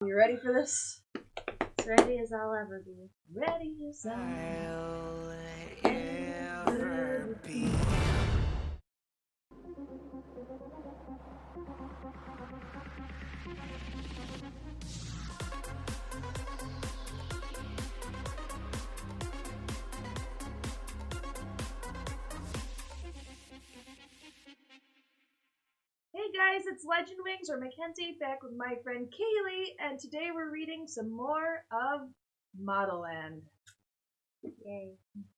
You ready for this? As ready as I'll ever be. Ready as I'll ever be. Hey guys, it's Legend Wings or Mackenzie back with my friend Kaylee, and today we're reading some more of Modelland. Yay.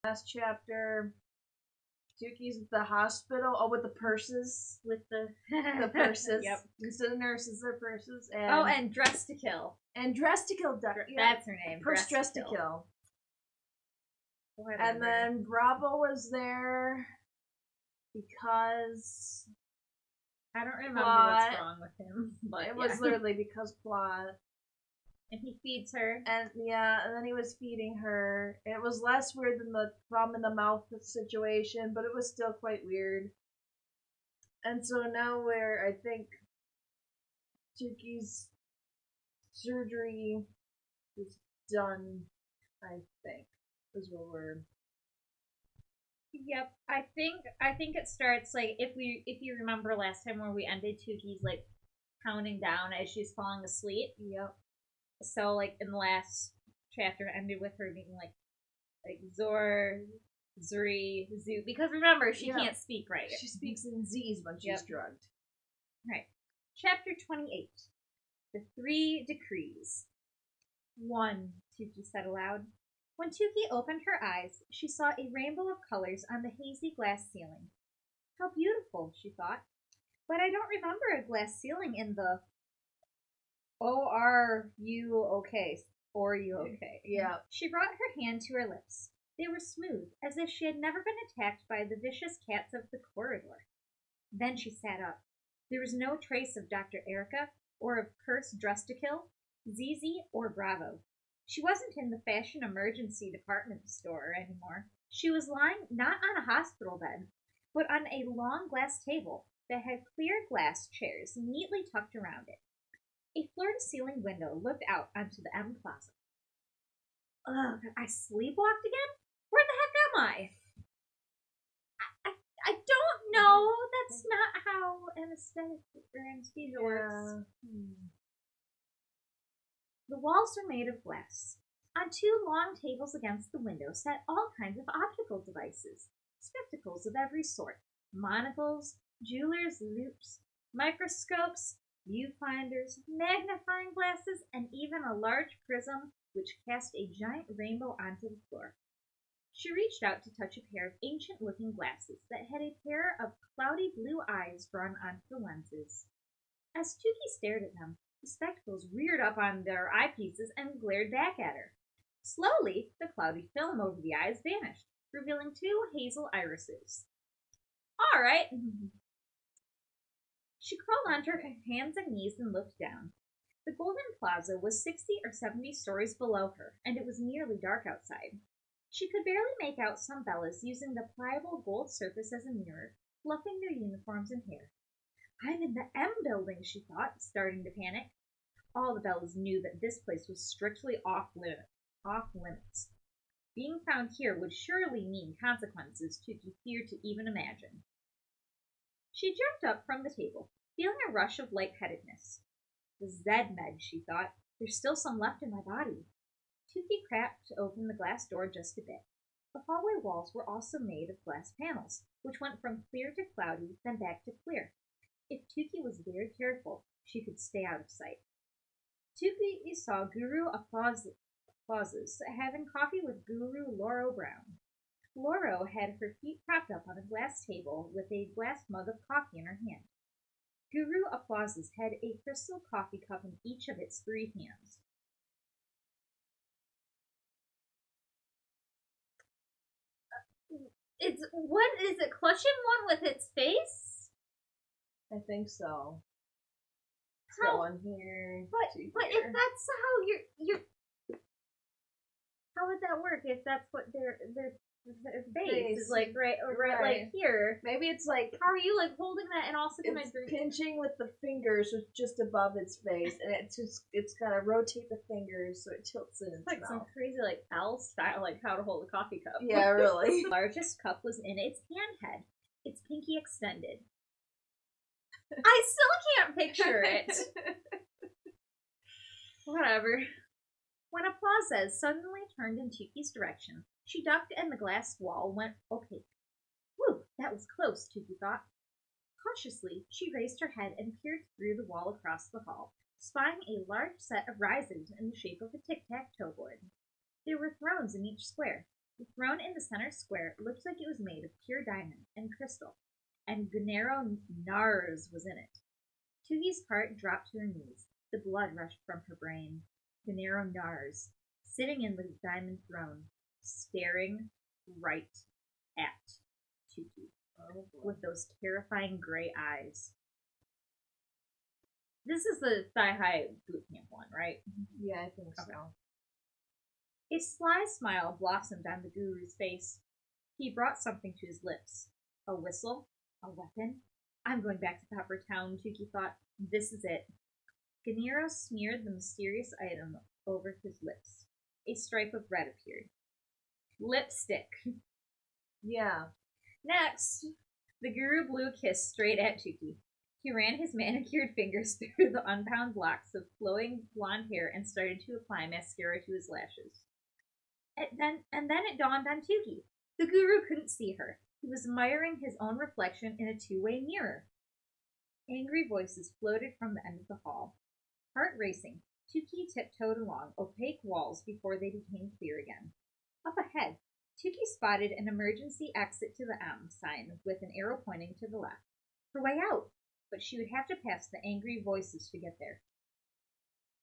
Last chapter, Tookie's at the hospital. Oh, with the purses. With the purses. Yep. Instead of nurses, they're purses. And Dressed to Kill. And Dressed to Kill. That's her name. Purse Dressed to Kill. Whatever. And then Bravo was there because I don't remember plot. what's wrong with him. But It was literally because plot. And he feeds her. And then he was feeding her. It was less weird than the thumb in the mouth situation, but it was still quite weird. And so now I think Tookie's surgery is done, I think, is where we're. Yep. I think it starts like if you remember last time where we ended, Tookie's like counting down as she's falling asleep. Yep. So like in the last chapter it ended with her being like Zor, Zuri, Zoo, because remember she can't speak right. She speaks in Z's when she's drugged. Right. Chapter 28. The Three Decrees. 1, Tookie said aloud. When Tookie opened her eyes, she saw a rainbow of colors on the hazy glass ceiling. How beautiful, she thought. But I don't remember a glass ceiling in the "Oh, are you okay?" Or you okay? Yeah. She brought her hand to her lips. They were smooth, as if she had never been attacked by the vicious cats of the corridor. Then she sat up. There was no trace of Dr. Erica, or of Curse Dressed to Kill, Zizi, or Bravo. She wasn't in the fashion emergency department store anymore. She was lying not on a hospital bed, but on a long glass table that had clear glass chairs neatly tucked around it. A floor-to-ceiling window looked out onto the M Plaza. Ugh, I sleepwalked again? Where the heck am I? I don't know. That's not how anesthesia works. The walls were made of glass. On two long tables against the window sat all kinds of optical devices, spectacles of every sort, monocles, jewelers' loupes, microscopes, viewfinders, magnifying glasses, and even a large prism which cast a giant rainbow onto the floor. She reached out to touch a pair of ancient-looking glasses that had a pair of cloudy blue eyes drawn onto the lenses. As Tookie stared at them, the spectacles reared up on their eyepieces and glared back at her. Slowly, the cloudy film over the eyes vanished, revealing two hazel irises. All right. She crawled onto her hands and knees and looked down. The Golden Plaza was 60 or 70 stories below her, and it was nearly dark outside. She could barely make out some Bellas using the pliable gold surface as a mirror, fluffing their uniforms and hair. I'm in the M building, she thought, starting to panic. All the Bellas knew that this place was strictly off limits. Being found here would surely mean consequences Tookie feared to even imagine. She jumped up from the table, feeling a rush of lightheadedness. The Z-Med, she thought. There's still some left in my body. Tookie cracked open the glass door just a bit. The hallway walls were also made of glass panels, which went from clear to cloudy, then back to clear. If Tookie was very careful, she could stay out of sight. Tookie saw Guru Applauses having coffee with Guru Loro Brown. Loro had her feet propped up on a glass table with a glass mug of coffee in her hand. Guru Applauses had a crystal coffee cup in each of its 3 hands. What is it, clutching one with its face? I think so. It's How? got one here. But if that's how you're how would that work if that's what they're Her face is like right like here. Maybe it's like, how are you like holding that and also kind of pinching with the fingers just above its face, and it's gotta rotate the fingers so it tilts in its like mouth. some crazy like L style, like how to hold a coffee cup. Yeah, really. The largest cup was in its hand head, its pinky extended. I still can't picture it. Whatever. When applause suddenly turned in Tookie's direction, she ducked and the glass wall went opaque. Whew, that was close, Tookie thought. Cautiously, she raised her head and peered through the wall across the hall, spying a large set of risers in the shape of a tic-tac-toe board. There were thrones in each square. The throne in the center square looked like it was made of pure diamond and crystal, and Gennaro Nars was in it. Tookie's heart dropped to her knees. The blood rushed from her brain. Gennaro Nars, sitting in the diamond throne, staring right at Tookie with those terrifying gray eyes. This is the thigh-high boot camp one, right? Yeah, I think so. A sly smile blossomed on the guru's face. He brought something to his lips. A whistle? A weapon? I'm going back to Copper Town, Tookie thought. This is it. Gennaro smeared the mysterious item over his lips. A stripe of red appeared. Lipstick. Yeah. Next, the guru blew a kiss straight at Tookie. He ran his manicured fingers through the unbound locks of flowing blonde hair and started to apply mascara to his lashes. And then it dawned on Tookie. The guru couldn't see her. He was admiring his own reflection in a two-way mirror. Angry voices floated from the end of the hall. Heart racing, Tookie tiptoed along opaque walls before they became clear again. Up ahead, Tookie spotted an emergency exit to the M sign with an arrow pointing to the left. Her way out, but she would have to pass the angry voices to get there.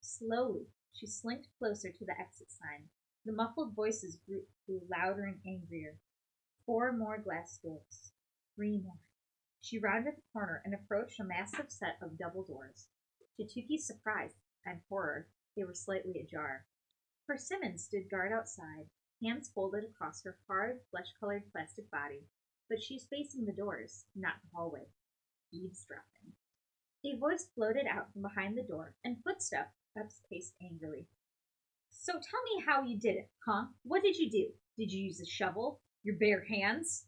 Slowly, she slinked closer to the exit sign. The muffled voices grew louder and angrier. 4 more glass doors. 3 more. She rounded the corner and approached a massive set of double doors. To Tookie's surprise and horror, they were slightly ajar. Persimmon stood guard outside, hands folded across her hard, flesh-colored plastic body, but she's facing the doors, not the hallway. Eavesdropping. A voice floated out from behind the door, and footsteps paced angrily. So tell me how you did it, huh? What did you do? Did you use a shovel? Your bare hands?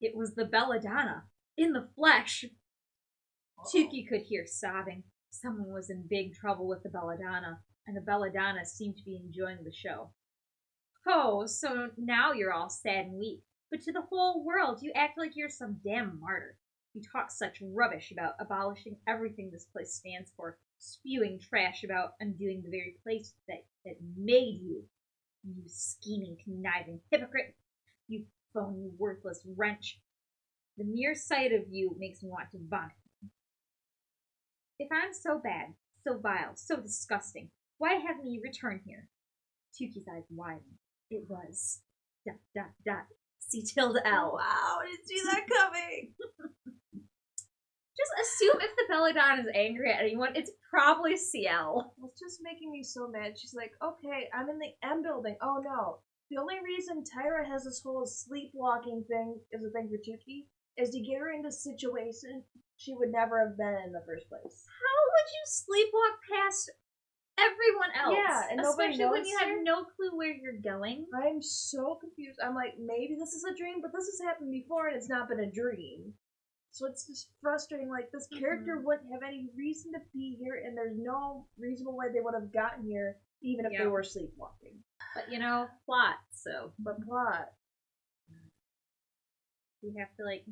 It was the belladonna, in the flesh. Tookie could hear sobbing. Someone was in big trouble with the belladonna, and the belladonna seemed to be enjoying the show. Oh, so now you're all sad and weak, but to the whole world you act like you're some damn martyr. You talk such rubbish about abolishing everything this place stands for, spewing trash about undoing the very place that made you. You scheming, conniving hypocrite. You phony, worthless wretch. The mere sight of you makes me want to vomit. If I'm so bad, so vile, so disgusting, why have me return here? Tookie's eyes widened. It was ... C-tilde L. Wow, I didn't see that coming. Just assume if the belladonna is angry at anyone, it's probably CL. It's just making me so mad. She's like, okay, I'm in the M building. Oh no. The only reason Tyra has this whole sleepwalking thing as a thing for Tookie is to get her into a situation she would never have been in the first place. How would you sleepwalk past everyone else? Yeah, and nobody especially when knows you have no clue where you're going. I'm so confused. I'm like, maybe this is a dream, but this has happened before and it's not been a dream. So it's just frustrating. Like, this character wouldn't have any reason to be here, and there's no reasonable way they would have gotten here, even if they were sleepwalking. But, you know, plot, so. But plot. You have to, like,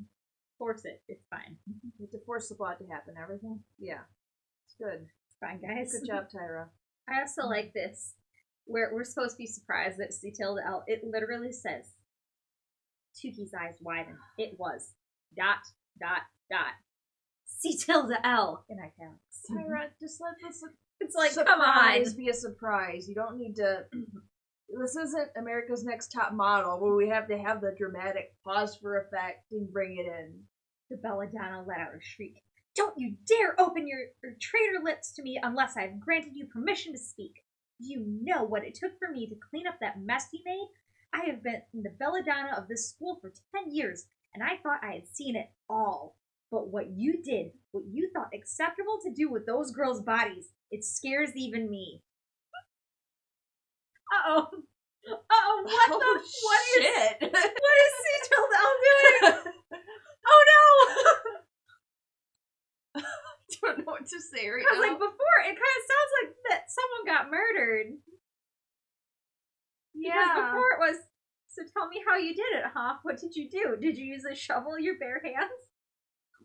force it. It's fine. You have to force the plot to happen. Everything? Yeah. It's good. It's fine, guys. Good job, Tyra. I also like this, where we're supposed to be surprised that C-tilde L, it literally says, Tookie's eyes widened. It was ... C-tilde L in italics. Tyra, just let this It's like, come on. Be a surprise. You don't need to... This isn't America's Next Top Model, where we have to have the dramatic pause for effect and bring it in. The belladonna let out a shriek. Don't you dare open your traitor lips to me unless I've granted you permission to speak. Do you know what it took for me to clean up that mess you made? I have been the belladonna of this school for 10 years, and I thought I had seen it all. But what you did, what you thought acceptable to do with those girls' bodies, it scares even me. Uh-oh. Uh-oh, what Oh, the? What is shit. C. Tilda L doing? Oh no! I don't know what to say right Because now. like before, it kind of sounds like that someone got murdered. Because before it was, so tell me how you did it, huh? What did you do? Did you use a shovel in your bare hands?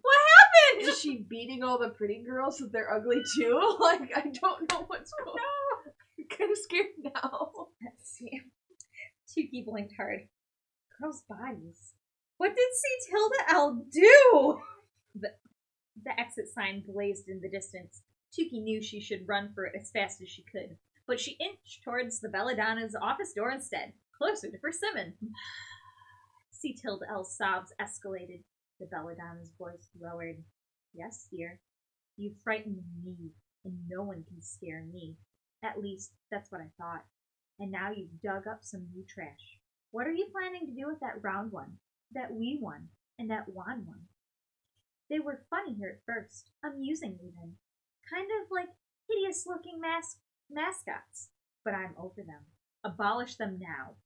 What happened? Is she beating all the pretty girls that they're ugly too? Like, I don't know what's going on. I'm kind of scared now. Let's see. Tookie blinked hard. Girls' bodies. What did C. Tilda L do? The exit sign blazed in the distance. Tookie knew she should run for it as fast as she could, but she inched towards the belladonna's office door instead, closer to Persimmon. C. Tilda L's sobs escalated. The belladonna's voice lowered. Yes, dear. You frightened me, and no one can scare me. At least, that's what I thought. And now you've dug up some new trash. What are you planning to do with that round one, that wee one, and that wan one? They were funny here at first, amusing even. Kind of like hideous-looking mascots. But I'm over them. Abolish them now.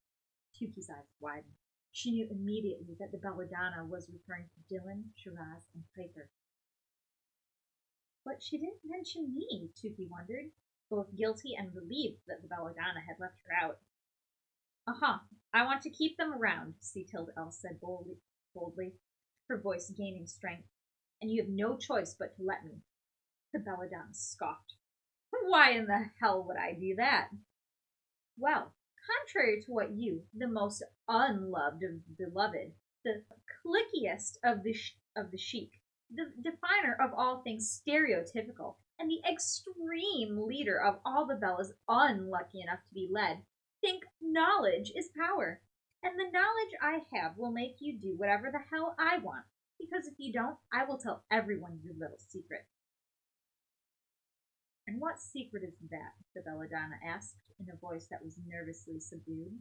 Tookie's eyes widened. She knew immediately that the belladonna was referring to Dylan, Shiraz, and Piper. But she didn't mention me, Tookie wondered, both guilty and relieved that the belladonna had left her out. Uh-huh. I want to keep them around, C. Tilda L said boldly, her voice gaining strength. And you have no choice but to let me. The belladonna scoffed. Why in the hell would I do that? Well, contrary to what you, the most unloved of beloved, the clickiest of the chic, the definer of all things stereotypical, and the extreme leader of all the Bellas unlucky enough to be led, think knowledge is power. And the knowledge I have will make you do whatever the hell I want. Because if you don't, I will tell everyone your little secret. And what secret is that? The belladonna asked, in a voice that was nervously subdued.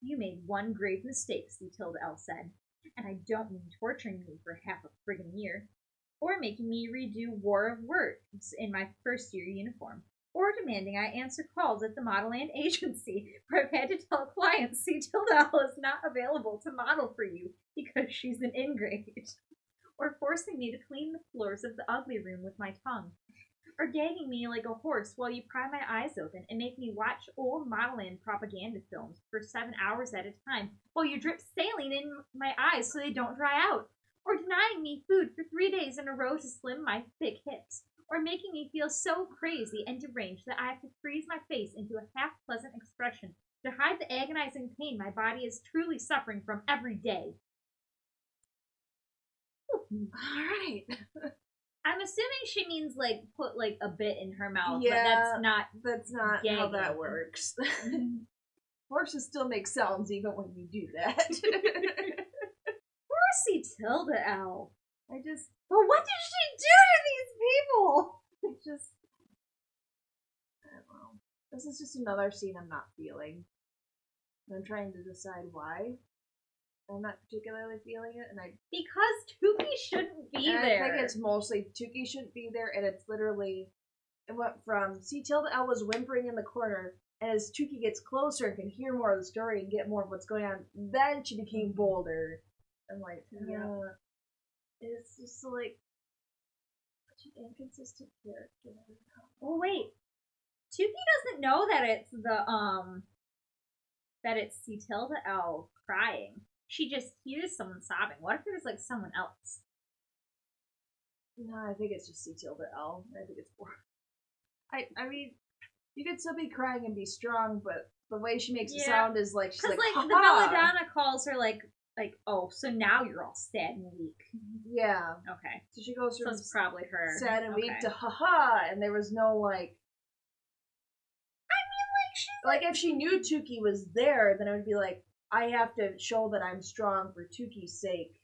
You made one grave mistake, C. Tilda L said, and I don't mean torturing me for half a friggin' year, or making me redo War of Words in my first-year uniform, or demanding I answer calls at the Modelland agency, where I've had to tell clients C. Tilda L is not available to model for you because she's an ingrate, or forcing me to clean the floors of the ugly room with my tongue, or gagging me like a horse while you pry my eyes open and make me watch old Modelland propaganda films for 7 hours at a time while you drip saline in my eyes so they don't dry out, or denying me food for 3 days in a row to slim my thick hips, or making me feel so crazy and deranged that I have to freeze my face into a half-pleasant expression to hide the agonizing pain my body is truly suffering from every day. Alright. I'm assuming she means, like, put, like, a bit in her mouth, Yeah, but that's not gagging. how that works. Horses still make sounds even when you do that. Mercy Tilda L. I just... But what did she do to these people? I don't know. This is just another scene I'm not feeling. I'm trying to decide why. I'm not particularly feeling it, and because Tookie shouldn't be there. I think it's mostly Tookie shouldn't be there, and it's literally, it went from C. Tilda L was whimpering in the corner, and as Tookie gets closer and can hear more of the story and get more of what's going on, then she became bolder. I'm like, it's just like such an inconsistent character. Oh wait, Tookie doesn't know that it's that it's C. Tilda L crying. She just hears someone sobbing. What if it was like someone else? No, I think it's just C. Tilda L. I think it's boring. I mean, you could still be crying and be strong, but the way she makes it sound is like she's like, the belladonna calls her like, oh, so now you're all sad and weak. Yeah. Okay. So she goes from it's probably her sad and weak to haha, and there was no like. I mean, like she's like if she knew Tookie was there, then it would be like, I have to show that I'm strong for Tookie's sake,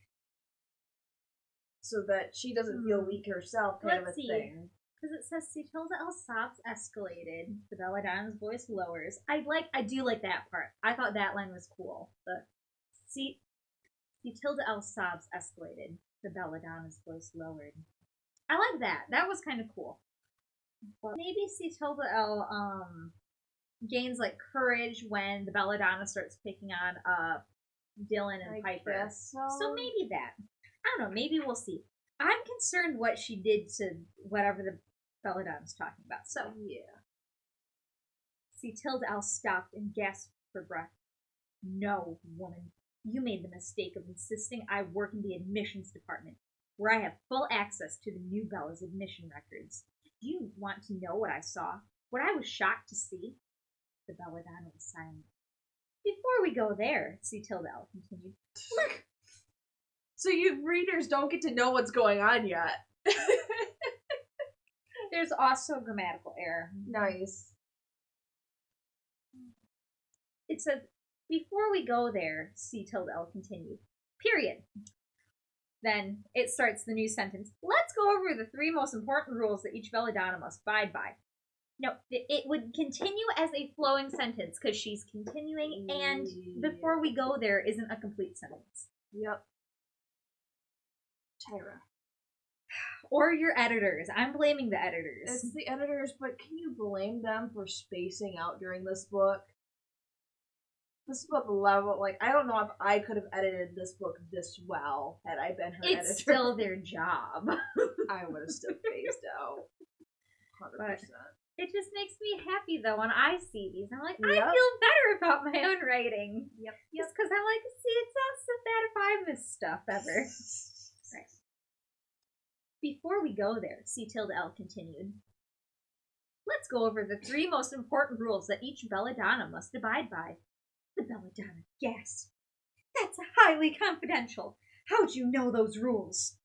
so that she doesn't feel weak herself, kind of a thing. Because it says, "See Tilda L sobs escalated. The Belladonna's voice lowers." I do like that part. I thought that line was cool. But see Tilda L sobs escalated. The Belladonna's voice lowered. I like that. That was kind of cool. But maybe see Tilda L gains like courage when the Belladonna starts picking on Dylan and Piper. Guess So maybe that. I don't know. Maybe we'll see. I'm concerned what she did to whatever the Belladonna's talking about. So yeah. see Tilda L stopped and gasped for breath. "No, woman. You made the mistake of insisting I work in the admissions department, where I have full access to the new Bella's admission records. Do you want to know what I saw? What I was shocked to see?" The Belladonna was silent. "Before we go there," see Tilda L continued, "look." So you readers don't get to know what's going on yet. There's also grammatical error. Nice. It says, "Before we go there," see Tilda L continued, "period." Then it starts the new sentence. "Let's go over the 3 most important rules that each Belladonna must abide by." No, it would continue as a flowing sentence because she's continuing, and "before we go there" isn't a complete sentence. Yep. Tyra. Or your editors. I'm blaming the editors. It's the editors, but can you blame them for spacing out during this book? This book level, like, I don't know if I could have edited this book this well had I been her editor. It's still their job. I would have still phased out. 100%. It just makes me happy, though, when I see these. I'm like, Yep. I feel better about my own writing. Yep. Just because I'm like, see, it's not so bad if I miss stuff ever. Right. "Before we go there," see Tilda L continued, "let's go over the 3 most important rules that each Belladonna must abide by." The Belladonna gasped. "That's highly confidential. How'd you know those rules?"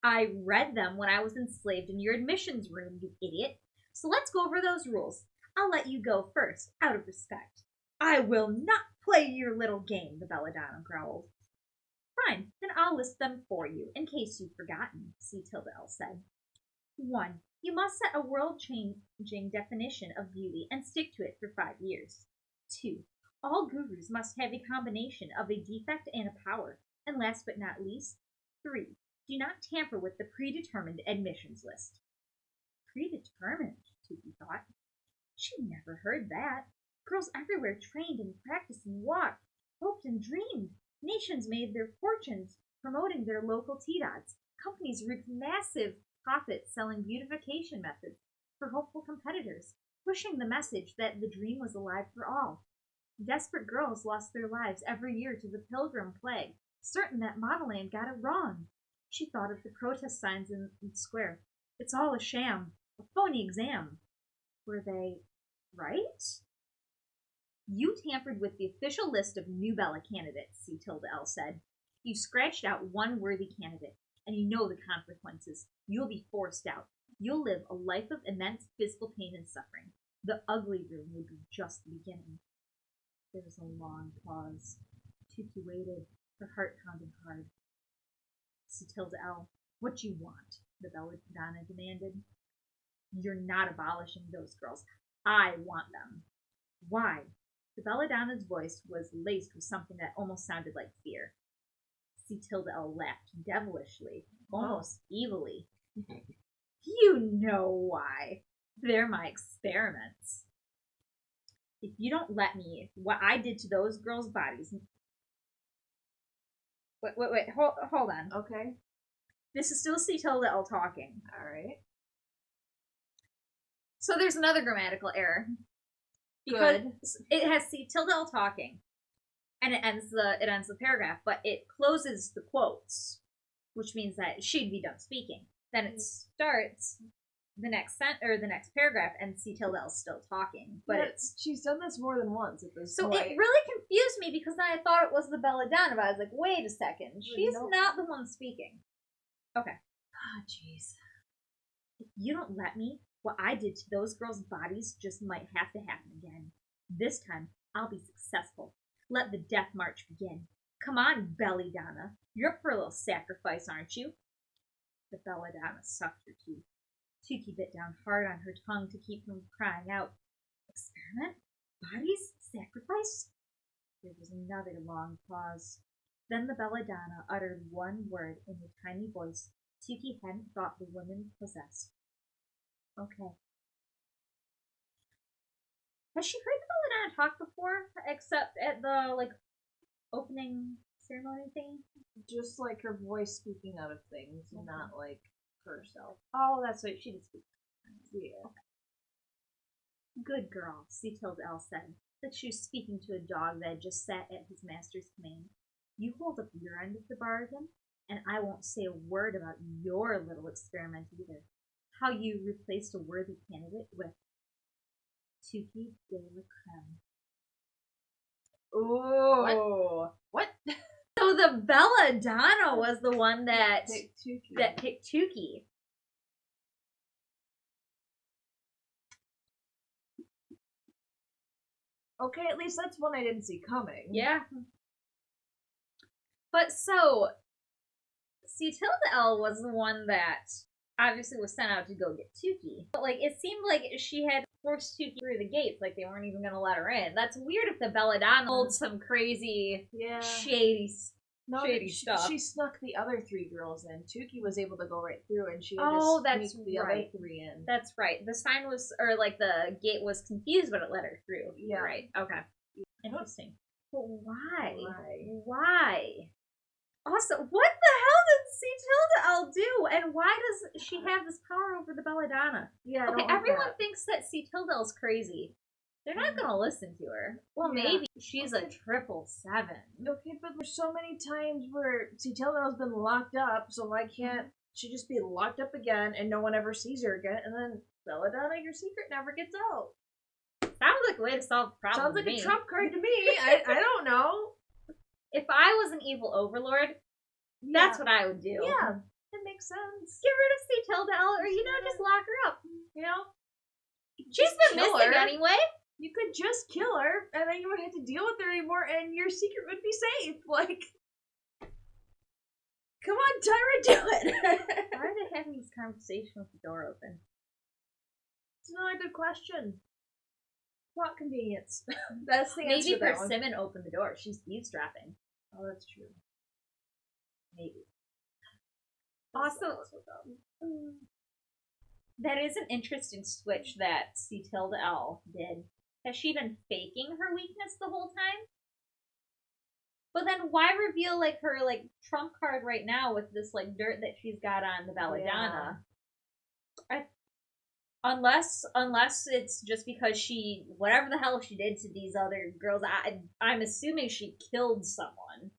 "I read them when I was enslaved in your admissions room, you idiot. So let's go over those rules. I'll let you go first, out of respect." "I will not play your little game," the Belladonna growled. "Fine, then I'll list them for you, in case you've forgotten," see Tilda L said. 1. You must set a world-changing definition of beauty and stick to it for 5 years. 2. All gurus must have a combination of a defect and a power. And last but not least, 3. Do not tamper with the predetermined admissions list. Predetermined, Tookie thought. She'd never heard that. Girls everywhere trained and practiced and walked, hoped and dreamed. Nations made their fortunes promoting their local T-dots. Companies reaped massive profits selling beautification methods for hopeful competitors, pushing the message that the dream was alive for all. Desperate girls lost their lives every year to the Pilgrim Plague, certain that Modelland got it wrong. She thought of the protest signs in the square. It's all a sham, a phony exam. Were they right? You tampered with the official list of New Bella candidates, see Tilda L said. You scratched out one worthy candidate, and you know the consequences. You'll be forced out. You'll live a life of immense physical pain and suffering. The ugly room would be just the beginning. There was a long pause. Tookie waited, her heart pounding hard. See Tilda L, what you want? The Belladonna demanded. You're not abolishing those girls. I want them. Why? The Belladonna's voice was laced with something that almost sounded like fear. See Tilda L laughed devilishly, almost evilly. You know why. They're my experiments. If you don't let me, what I did to those girls' bodies... Wait, hold on. Okay. This is still C Tilda L talking. Alright. So there's another grammatical error. Good. It has C Tilda L talking, and it ends the paragraph, but it closes the quotes, which means that she'd be done speaking. Then it starts the next paragraph, and C Tilda L's still talking, but she's done this more than once at this point. So it really confused me because then I thought it was the Belladonna, but I was like, wait a second, she's not the one speaking. Okay. Ah, jeez. If you don't let me, what I did to those girls' bodies just might have to happen again. This time, I'll be successful. Let the death march begin. Come on, Belladonna. You're up for a little sacrifice, aren't you? The Belladonna sucked her teeth. Tookie bit down hard on her tongue to keep from crying out. Experiment? Bodies? Sacrifice? There was another long pause. Then the belladonna uttered one word in a tiny voice Tookie hadn't thought the woman possessed. Okay. Has she heard the belladonna talk before? Except at the, opening ceremony thing? Just like her voice speaking out of things, not like herself. Oh, that's right. She did speak. Yeah. Okay. Good girl, Tilda said, that she was speaking to a dog that had just sat at his master's command. You hold up your end of the bargain, and I won't say a word about your little experiment either. How you replaced a worthy candidate with Tookie De La Crème. Ooh. What? So the belladonna was the one that picked Tookie. Okay, at least that's one I didn't see coming. Yeah. But so, Tilda was the one that obviously was sent out to go get Tookie. But, it seemed like she had forced Tookie through the gates, like they weren't even going to let her in. That's weird if the belladonna holds some crazy, shady stuff. She snuck the other three girls in. Tookie was able to go right through, and she had that's sneak the right. other three in. That's right. The sign was, the gate was confused, but it let her through. Yeah. You're right. Okay. Interesting. But why? Also, what the hell did Tilda do? And why does she have this power over the belladonna? Yeah, okay, everyone thinks that Tilda's crazy. They're not going to listen to her. Well, maybe she's a 777. Okay, but there's so many times where Tilda's been locked up, so why can't she just be locked up again and no one ever sees her again? And then, belladonna, your secret never gets out. Sounds like a way to solve the problem. Sounds like a trump card to me. I don't know. If I was an evil overlord, that's what I would do. Yeah, it makes sense. Get rid of Tilda, or just lock her up. She's Just been missing anyway. You could just kill her, and then you wouldn't have to deal with her anymore, and your secret would be safe. Come on, Tyra, do it. Why are they having this conversation with the door open? It's another good question. Plot convenience. That's the answer. Maybe Persimmon opened the door. She's eavesdropping. Oh, that's true. Maybe. Also, that is an interesting switch that Tilda did. Has she been faking her weakness the whole time? But then why reveal her trump card right now with this dirt that she's got on the belladonna? Yeah. Unless it's just because she, whatever the hell she did to these other girls, I'm assuming she killed someone.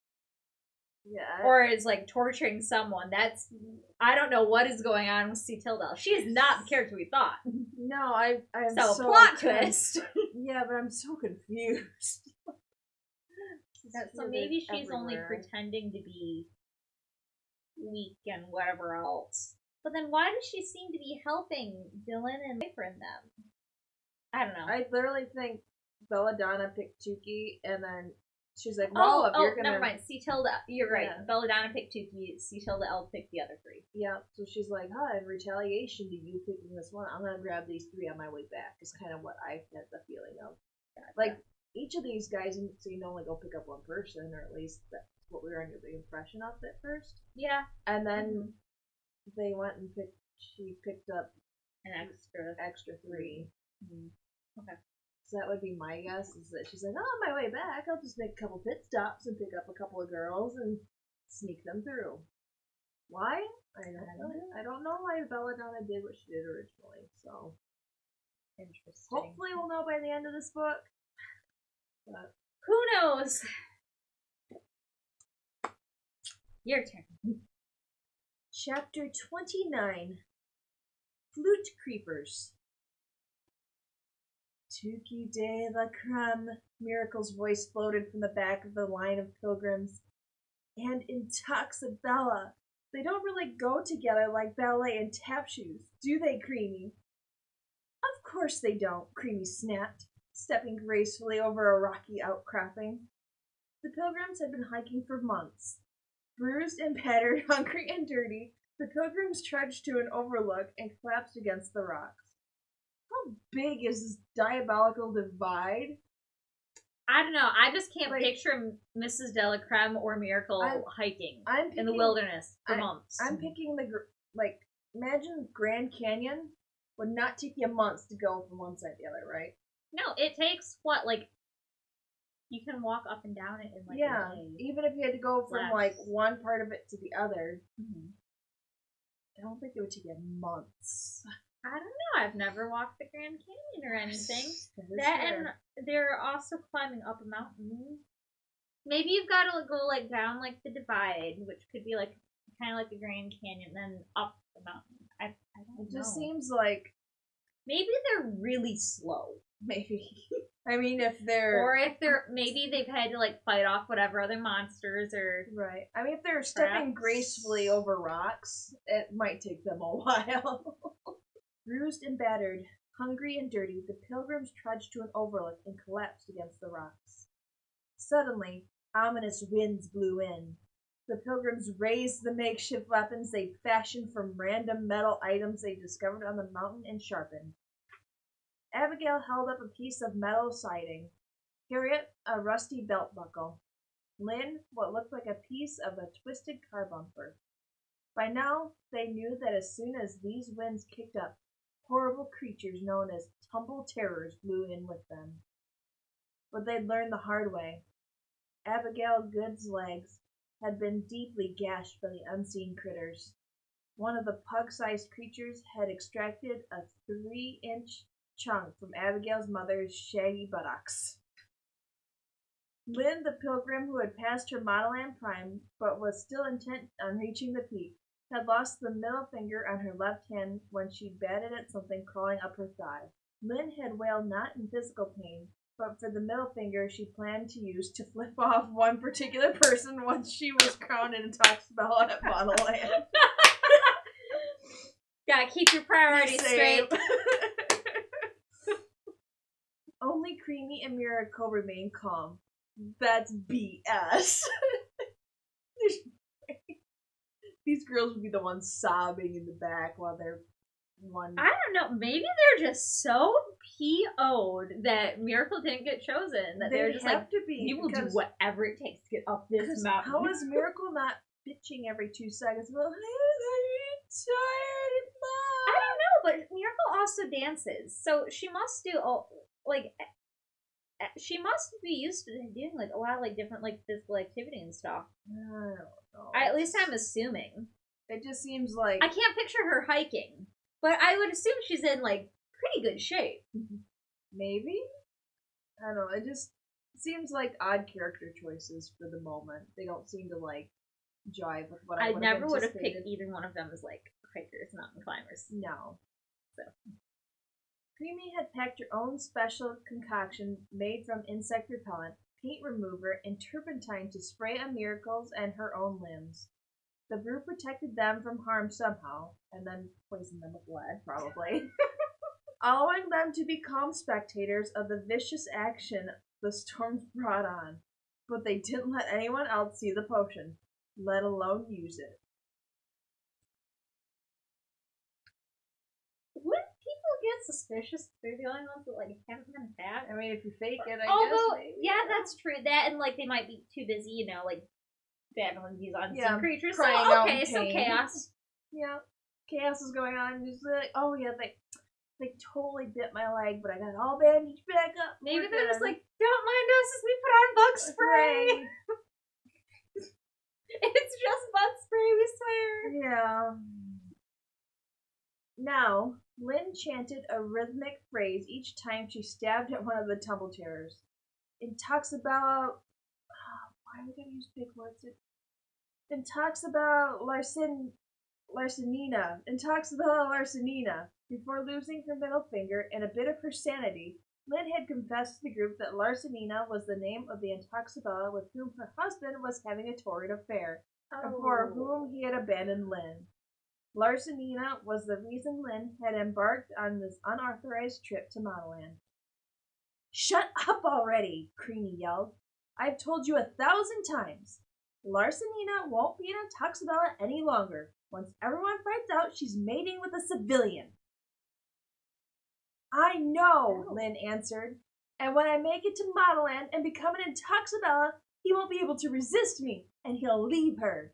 Yeah. Or is torturing someone. I don't know what is going on with Tilda. She is not the character we thought. No, I'm so plot twist. Yeah, but I'm so confused. So maybe she's only pretending to be weak and whatever else. But then why does she seem to be helping Dylan and Piper and them? I don't know. I literally think belladonna picked Tookie, and then she's like, never mind. Tilda, you're right. Yeah. Belladonna picked Tookie, Tilda picked the other three. Yeah, so she's like, in retaliation to you picking this one, I'm gonna grab these three on my way back, is kind of what I had the feeling of. Each of these guys didn't seem to only go pick up one person, or at least that's what we were under the impression of at first. Yeah. And then they went and she picked up an extra three. Mm-hmm. Okay. So that would be my guess, is that she's like, on my way back, I'll just make a couple pit stops and pick up a couple of girls and sneak them through. Why? I don't know why Belladonna did what she did originally, so. Interesting. Hopefully we'll know by the end of this book. But who knows? Your turn. Chapter 29. Flute Creepers. Tookie De La Crème, Miracle's voice floated from the back of the line of pilgrims. And Intoxibella. They don't really go together like ballet and tap shoes, do they, Creamy? Of course they don't, Creamy snapped, stepping gracefully over a rocky outcropping. The pilgrims had been hiking for months. Bruised and battered, hungry and dirty, The pilgrims trudged to an overlook and collapsed against the rocks. How big is this diabolical divide? I don't know. I just can't picture Mrs. De La Crème or Miracle hiking in the wilderness for months. I'm picking imagine Grand Canyon would not take you months to go from one side to the other, right? No, it takes you can walk up and down it in a day. Even if you had to go from one part of it to the other. Mm-hmm. I don't think it would take you months. I don't know. I've never walked the Grand Canyon or anything. And they're also climbing up a mountain. Maybe you've got to go down the divide, which could be kind of like the Grand Canyon, then up the mountain. I don't know. It just seems like maybe they're really slow. Maybe. I mean, if maybe they've had to fight off whatever other monsters or right. I mean, if they're stepping gracefully over rocks, it might take them a while. Bruised and battered, hungry and dirty, the pilgrims trudged to an overlook and collapsed against the rocks. Suddenly, ominous winds blew in. The pilgrims raised the makeshift weapons they fashioned from random metal items they discovered on the mountain and sharpened. Abigail held up a piece of metal siding, Harriet a rusty belt buckle, Lynn what looked like a piece of a twisted car bumper. By now, they knew that as soon as these winds kicked up, horrible creatures known as tumble terrors blew in with them. But they'd learned the hard way. Abigail Good's legs had been deeply gashed by the unseen critters. One of the pug-sized creatures had extracted a 3-inch chunk from Abigail's mother's shaggy buttocks. Lynn, the pilgrim who had passed her Modelland prime but was still intent on reaching the peak, had lost the middle finger on her left hand when she batted at something crawling up her thigh. Lynn had wailed not in physical pain, but for the middle finger she planned to use to flip off one particular person once she was crowned an Intoxibellas at Modelland. Gotta keep your priorities straight. Only Creamy and Miracle remained calm. That's BS. These girls would be the ones sobbing in the back while they're one. I don't know. Maybe they're just so PO'd that Miracle didn't get chosen. That they're just we will do whatever it takes to get up this mountain. How is Miracle not bitching every 2 seconds? Well, I'm tired, Mom. I don't know, but Miracle also dances, so she must do she must be used to doing a lot of different physical activity and stuff. I don't know. At least I'm assuming. It just seems like I can't picture her hiking, but I would assume she's in pretty good shape. Maybe? I don't know. It just seems like odd character choices for the moment. They don't seem to jive with what I never would have picked either one of them as hikers, mountain climbers. No. So Creamy had packed her own special concoction made from insect repellent, paint remover, and turpentine to spray on Miracle's and her own limbs. The brew protected them from harm somehow, and then poisoned them with lead, probably, allowing them to be calm spectators of the vicious action the storms brought on. But they didn't let anyone else see the potion, let alone use it. Get suspicious if they're the only ones that haven't been fat. I mean, if you fake it, I guess. Maybe, yeah, that's true. That and they might be too busy, battling these unseen creatures. So chaos. Yeah, chaos is going on. Just oh yeah, they totally bit my leg, but I got it all bandaged back up. Maybe they're just don't mind us as we put on bug spray. It's just bug spray, we swear. Yeah. Now, Lynn chanted a rhythmic phrase each time she stabbed at one of the tumble terrors. Intoxibellas. Why are we going to use big words? Intoxibellas Larcenina. Intoxibellas Larcenina. Before losing her middle finger and a bit of her sanity, Lynn had confessed to the group that Larcenina was the name of the Intoxibella with whom her husband was having a torrid affair, and for whom he had abandoned Lynn. Larcenina was the reason Lynn had embarked on this unauthorized trip to Modelland. Shut up already, Creamy yelled. I've told you 1,000 times. Larcenina won't be an Intoxibella any longer. Once everyone finds out, she's mating with a civilian. I know, Lynn answered. And when I make it to Modelland and become an Intoxibella, he won't be able to resist me, and he'll leave her.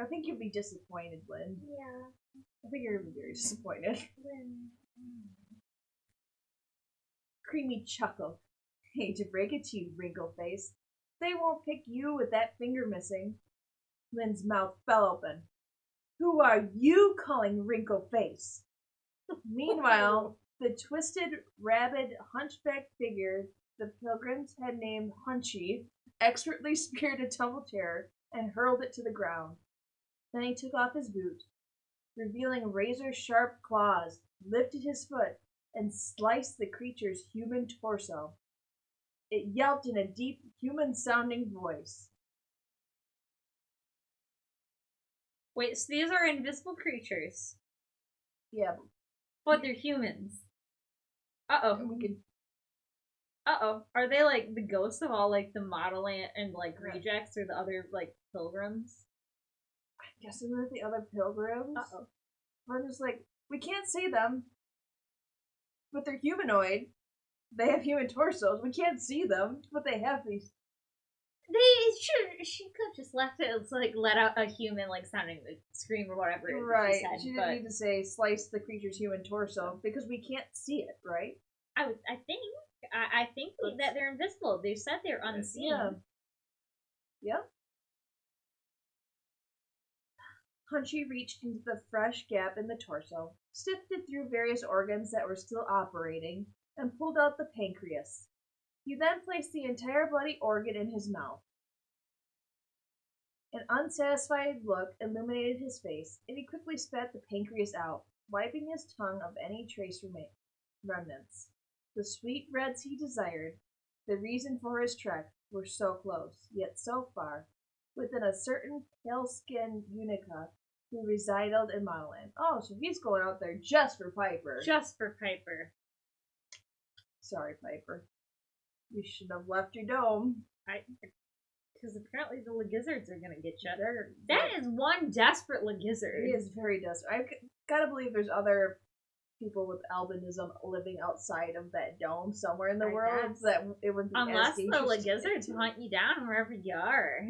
I think you'll be disappointed, Lynn. Yeah. I think you're going to be very disappointed. Lynn. Creamy chuckled. Hate to break it to you, wrinkle face. They won't pick you with that finger missing. Lynn's mouth fell open. Who are you calling wrinkle face? Meanwhile, the twisted, rabid, hunchback figure the pilgrims had named Hunchy expertly speared a tumble chair and hurled it to the ground. Then he took off his boot, revealing razor-sharp claws, lifted his foot, and sliced the creature's human torso. It yelped in a deep, human-sounding voice. Wait, so these are invisible creatures, Yeah, but they're humans. Uh-oh. we could. Uh-oh. Are they, like, the ghosts of all, like, the Modelland and, like, rejects or the other, like, pilgrims? I'm guessing they're the other pilgrims. Uh-oh. We're just like, we can't see them, but they're humanoid. They have human torsos. We can't see them, but they have these. She could have just left it as, like, let out a human, like, sounding like scream or whatever it is Right. she said, She didn't need to say slice the creature's human torso because we can't see it, right? I think that they're invisible. They said they're unseen. Yeah. Yep. Hunchy reached into the fresh gap in the torso, sifted through various organs that were still operating, and pulled out the pancreas. He then placed the entire bloody organ in his mouth. An unsatisfied look illuminated his face, and he quickly spat the pancreas out, wiping his tongue of any trace remnants. The sweet breads he desired, the reason for his trek, were so close, yet so far, within a certain pale-skinned Unica who resided in Modelland. Oh, so he's going out there just for Piper. Just for Piper. Sorry, Piper. You should have left your dome. Because apparently the Legizzards are going to get you. That is one desperate Legizzard. He is very desperate. I've gotta believe there's other people with albinism living outside of that dome somewhere in the world that it would be unless the Legizzards hunt you down wherever you are.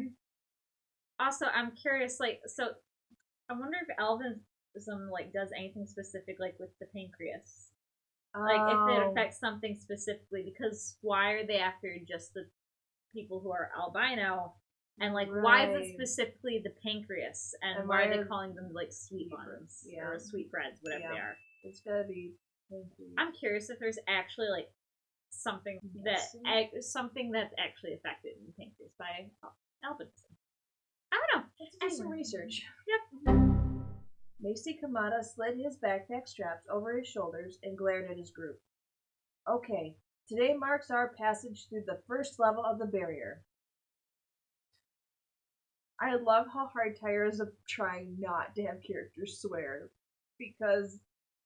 Also, I'm curious, like, so I wonder if albinism, like, does anything specific, like, with the pancreas. Like, if it affects something specifically, because why are they after just the people who are albino? And, like, why is it specifically the pancreas? And why are they calling them, like, sweet ones? Yeah. Or sweetbreads, whatever they are. It's gotta be pancreas. I'm curious if there's actually, like, something that's actually affected in the pancreas by albinism. I don't know. Let's do some research. Yep. Macy Kamada slid his backpack straps over his shoulders and glared at his group. Okay, today marks our passage through the first level of the barrier. I love how hard Tyra is trying not to have characters swear, because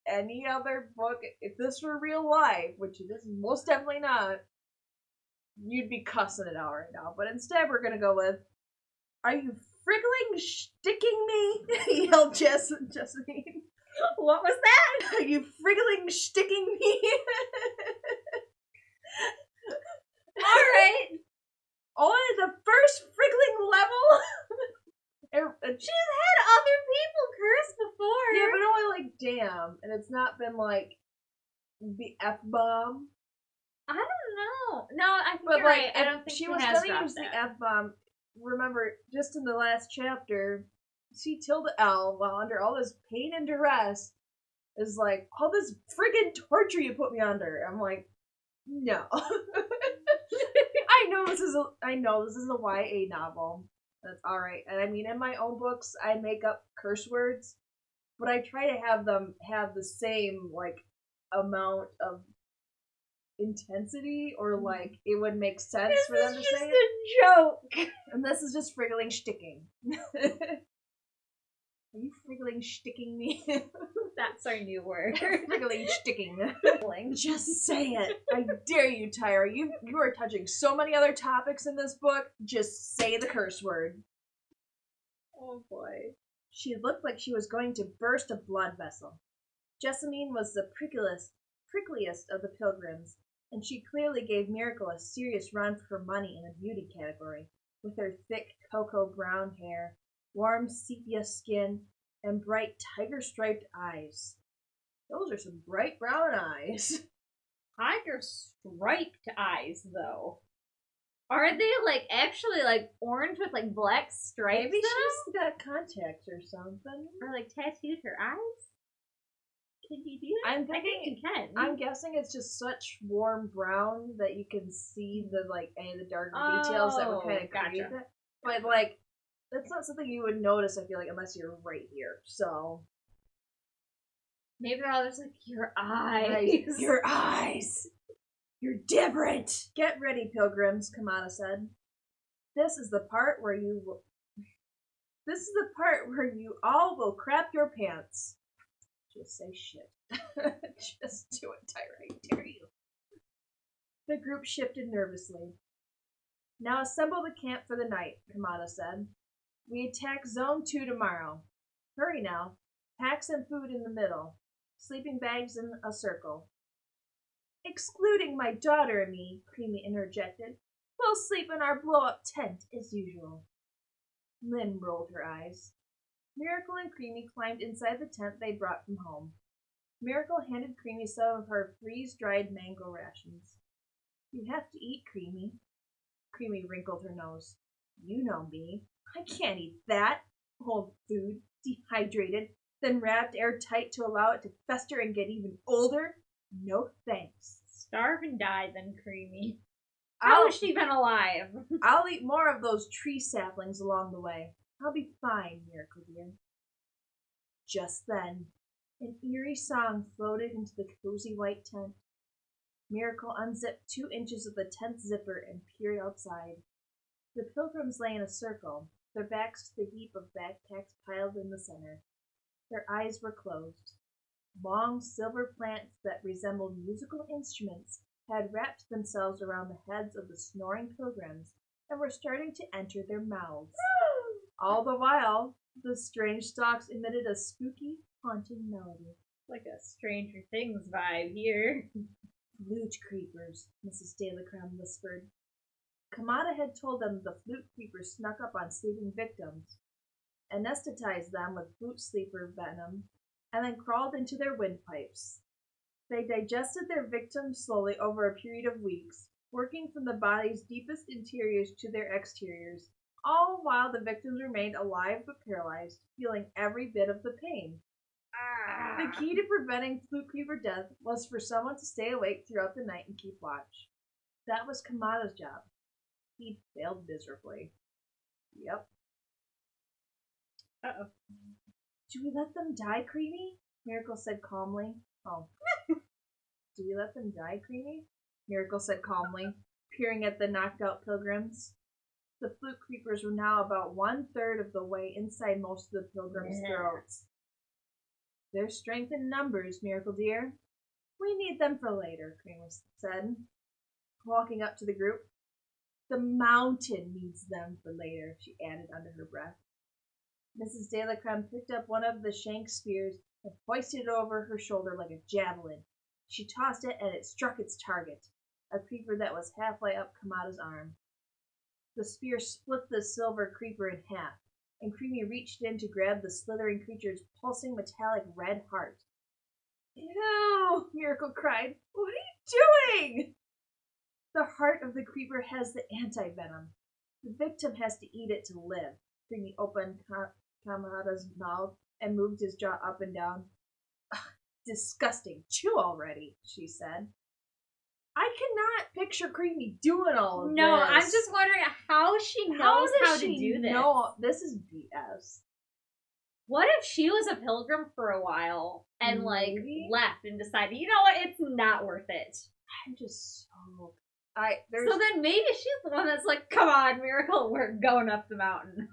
any other book, if this were real life, which it is most definitely not, you'd be cussing it out right now. But instead, we're gonna go with, "Are you friggling sticking me?" yelled Jessamine. What was that? Are you friggling sticking me? Alright. On the first friggling level? She's had other people curse before. Yeah, but only like damn. And it's not been like the F-bomb. I don't know. No, I think But you're like, right. I don't think she she was has gonna dropped use the that. F-bomb. Remember, just in the last chapter, C tilde L, while under all this pain and duress, is like, all this friggin' torture you put me under. I'm like, no. I know this is a YA novel. That's alright. And I mean, in my own books, I make up curse words, but I try to have them have the same, like, amount of intensity, or like it would make sense for them to say it. This is just a joke. And this is just friggling sticking. Are you friggling sticking me? That's our new word. Friggling sticking. Just say it. I dare you, Tyra. You are touching so many other topics in this book. Just say the curse word. Oh boy. She looked like she was going to burst a blood vessel. Jessamine was the prickliest of the pilgrims, and she clearly gave Miracle a serious run for her money in the beauty category, with her thick cocoa brown hair, warm sepia skin, and bright tiger-striped eyes. Those are some bright brown eyes. Tiger-striped eyes, though. Are they, actually, orange with, black stripes? Maybe she's got contacts or something. Or, tattooed her eyes? Can you do that? I think you can. I'm guessing it's just such warm brown that you can see the, any of the darker details that would kind of create that. But, that's not something you would notice, I feel like, unless you're right here, so... Maybe they're all just your eyes. Your eyes! You're different! Get ready, pilgrims, Kamada said. This is the part where you all will crap your pants. Just say shit. Just do it, Tyra, I dare you. The group shifted nervously. Now assemble the camp for the night, Kamada said. We attack Zone 2 tomorrow. Hurry now. Pack some food in the middle. Sleeping bags in a circle. Excluding my daughter and me, Creamy interjected. We'll sleep in our blow-up tent as usual. Lynn rolled her eyes. Miracle and Creamy climbed inside the tent they brought from home. Miracle handed Creamy some of her freeze-dried mango rations. You have to eat, Creamy. Creamy wrinkled her nose. You know me. I can't eat that. Old food, dehydrated, then wrapped airtight to allow it to fester and get even older? No thanks. Starve and die then, Creamy. How has she been alive? I'll eat more of those tree saplings along the way. I'll be fine, Miracle dear. Just then, an eerie song floated into the cozy white tent. Miracle unzipped 2 inches of the tent zipper and peered outside. The pilgrims lay in a circle, their backs to the heap of backpacks piled in the center. Their eyes were closed. Long silver plants that resembled musical instruments had wrapped themselves around the heads of the snoring pilgrims and were starting to enter their mouths. All the while, the strange stalks emitted a spooky, haunting melody. Like a Stranger Things vibe here. Flute creepers, Mrs. De La Crème whispered. Kamada had told them the flute creepers snuck up on sleeping victims, anesthetized them with flute sleeper venom, and then crawled into their windpipes. They digested their victims slowly over a period of weeks, working from the body's deepest interiors to their exteriors, all while the victims remained alive but paralyzed, feeling every bit of the pain. The key to preventing flute creeper death was for someone to stay awake throughout the night and keep watch. That was Kamada's job. He failed miserably. Yep. Uh-oh. Do we let them die, Creamy? Miracle said calmly. Oh. Do we let them die, Creamy? Miracle said calmly, peering at the knocked-out pilgrims. The flute creepers were now about 1/3 of the way inside most of the pilgrims' throats. Their strength in numbers, Miracle dear. We need them for later, Creamy said, walking up to the group. The mountain needs them for later, she added under her breath. Mrs. De La Crème picked up one of the shank spears and hoisted it over her shoulder like a javelin. She tossed it and it struck its target, a creeper that was halfway up Kamada's arm. The spear split the silver creeper in half, and Creamy reached in to grab the slithering creature's pulsing metallic red heart. Ew! Miracle cried. What are you doing? The heart of the creeper has the anti-venom. The victim has to eat it to live. Creamy opened Kamada's mouth and moved his jaw up and down. Disgusting. Chew already, she said. I cannot picture Creamy doing all of this. No, I'm just wondering how she knows how to do this. No, this is BS. What if she was a pilgrim for a while and left and decided, you know what, it's not worth it. I'm just so... So then maybe she's the one that's like, come on, Miracle, we're going up the mountain.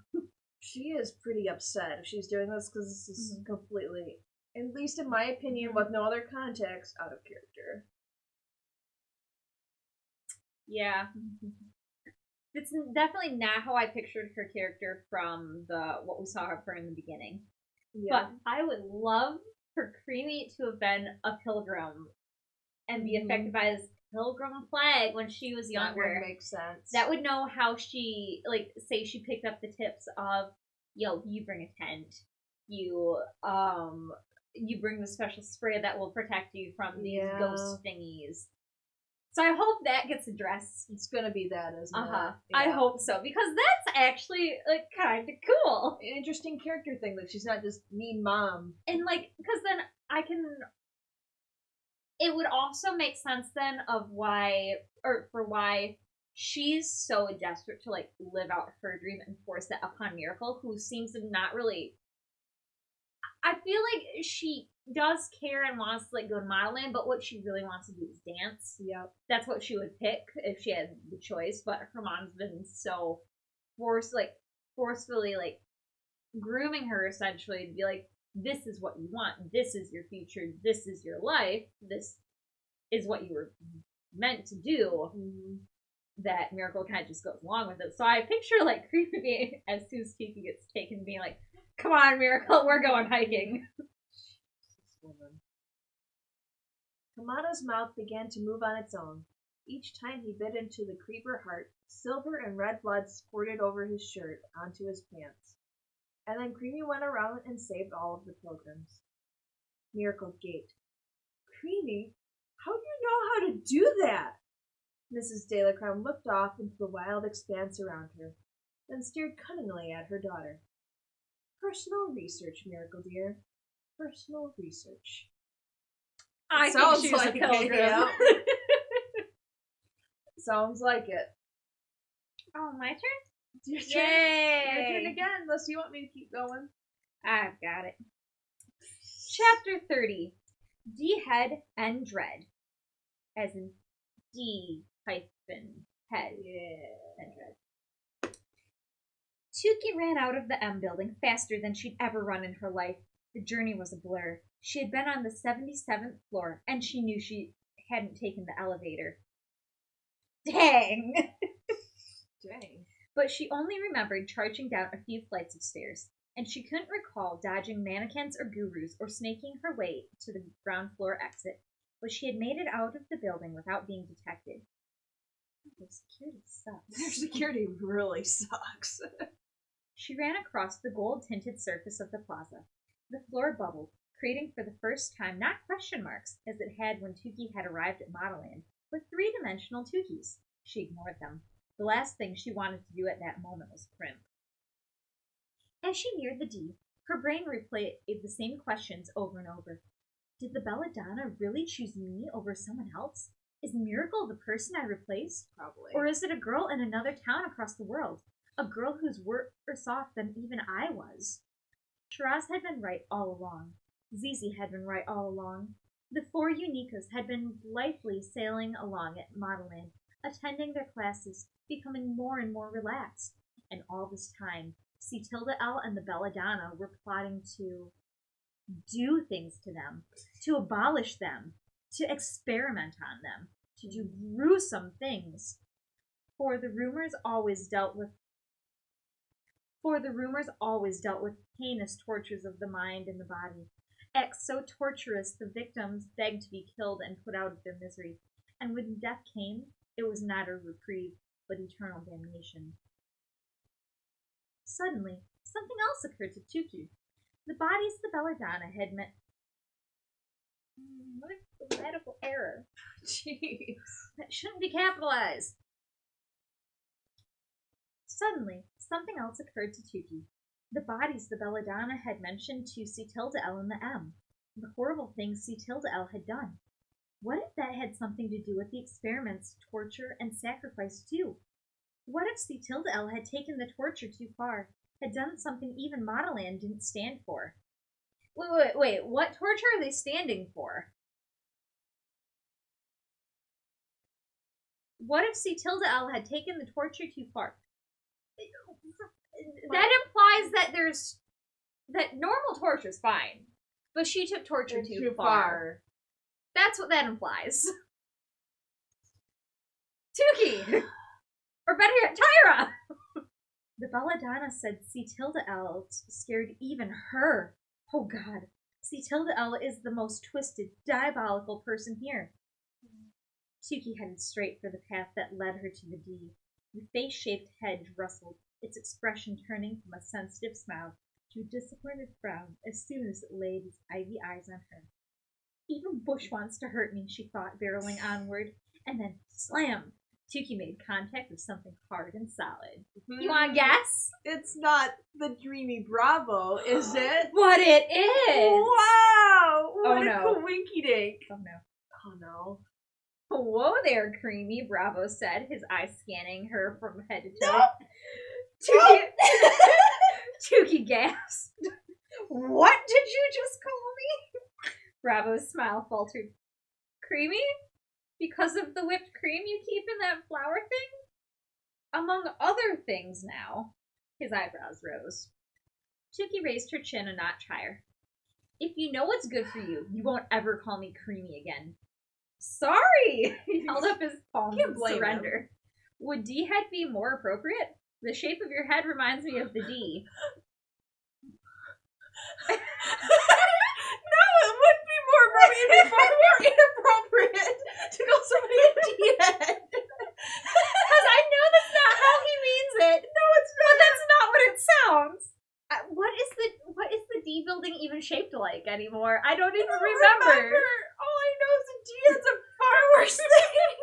She is pretty upset if she's doing this because this is completely, at least in my opinion, with no other context, out of character. Yeah. It's definitely not how I pictured her character from what we saw her in the beginning. Yeah. But I would love for Creamy to have been a pilgrim and be affected by this pilgrim flag when she was younger. That would make sense. That would know how she, like, say she picked up the tips of, yo, you bring a tent. You bring the special spray that will protect you from these ghost thingies. So I hope that gets addressed. It's gonna be that, isn't it? Yeah. I hope so, because that's actually, like, kind of cool. An interesting character thing that she's not just mean mom. And, like, because then it would also make sense then of why she's so desperate to, like, live out her dream and force that upon Miracle, who seems to not really... I feel like she does care and wants to, like, go to Modelland, but what she really wants to do is dance. Yep. That's what she would pick if she had the choice, but her mom's been so forcefully, like, grooming her, essentially, to be like, this is what you want, this is your future, this is your life, this is what you were meant to do. That Miracle kind of just goes along with it. So I picture, like, Creepy being, as soon as Kiki gets taken, being like, come on, Miracle, we're going hiking. Kamada's mouth began to move on its own. Each time he bit into the creeper heart, silver and red blood squirted over his shirt onto his pants. And then Creamy went around and saved all of the pilgrims. Miracle gaped. Creamy, how do you know how to do that? Mrs. De La Crème looked off into the wild expanse around her, then stared cunningly at her daughter. Personal research, Miracle dear. Personal research. I think she was like a pilgrim. Yeah. Sounds like it. Oh, my turn? Your turn. Yay! Your turn again, unless you want me to keep going. I've got it. Chapter 30. D-Head and Dread. As in D-head. Yeah. And Dread. Tookie ran out of the M building faster than she'd ever run in her life. The journey was a blur. She had been on the 77th floor, and she knew she hadn't taken the elevator. Dang! Dang. But she only remembered charging down a few flights of stairs, and she couldn't recall dodging mannequins or gurus or snaking her way to the ground floor exit. But she had made it out of the building without being detected. Their security sucks. Their security really sucks. She ran across the gold-tinted surface of the plaza. The floor bubbled, creating for the first time not question marks, as it had when Tookie had arrived at Modelland, but three-dimensional Tookies. She ignored them. The last thing she wanted to do at that moment was primp. As she neared the D, her brain replayed the same questions over and over. Did the Belladonna really choose me over someone else? Is Miracle the person I replaced? Probably. Or is it a girl in another town across the world? A girl who's worse off than even I was? Shiraz had been right all along. Zizi had been right all along. The four Unikas had been blithely sailing along at Modelland, attending their classes, becoming more and more relaxed. And all this time, Tilda and the Belladonna were plotting to do things to them, to abolish them, to experiment on them, to do gruesome things. For the rumors always dealt with heinous tortures of the mind and the body, acts so torturous the victims begged to be killed and put out of their misery. And when death came, it was not a reprieve, but eternal damnation. Suddenly, something else occurred to Tookie. The bodies the Belladonna had met. What a grammatical error. Jeez. That shouldn't be capitalized. Suddenly, something else occurred to Tookie. The bodies the Belladonna had mentioned to Tilda in the M. The horrible things Tilda had done. What if that had something to do with the experiments, torture, and sacrifice too? What if Tilda had taken the torture too far, had done something even Modelland didn't stand for? Wait, what torture are they standing for? What if Tilda had taken the torture too far? that implies that normal torture's fine, but she took torture too far. That's what that implies. Tookie! Or better yet, Tyra! The belladonna said Tilda scared even her. Oh god. Tilda is the most twisted, diabolical person here. Tookie headed straight for the path that led her to the D. The face-shaped hedge rustled, its expression turning from a sensitive smile to a disappointed frown as soon as it laid its ivy eyes on her. Even Bush wants to hurt me, she thought, barreling onward, and then slam! Tookie made contact with something hard and solid. You want to guess? It's not the dreamy Bravo, is it? But it is! Wow! What no. a coinky-dink. Oh no. Oh no. Whoa there, Creamy, Bravo said, his eyes scanning her from head to toe. No. Tookie gasped. What did you just call me? Bravo's smile faltered. Creamy? Because of the whipped cream you keep in that flour thing? Among other things now. His eyebrows rose. Tookie raised her chin a notch higher. If you know what's good for you, you won't ever call me Creamy again. Sorry! He held up his palms in surrender. Would D-head be more appropriate? The shape of your head reminds me of the D. No, it would be more appropriate. It'd be far more inappropriate to call somebody a D-head. Because I know that's not how he means it. No, it's not. But that's not what it sounds. What is the D building even shaped like anymore? I don't even remember. All I know is a D-head's a far worse thing.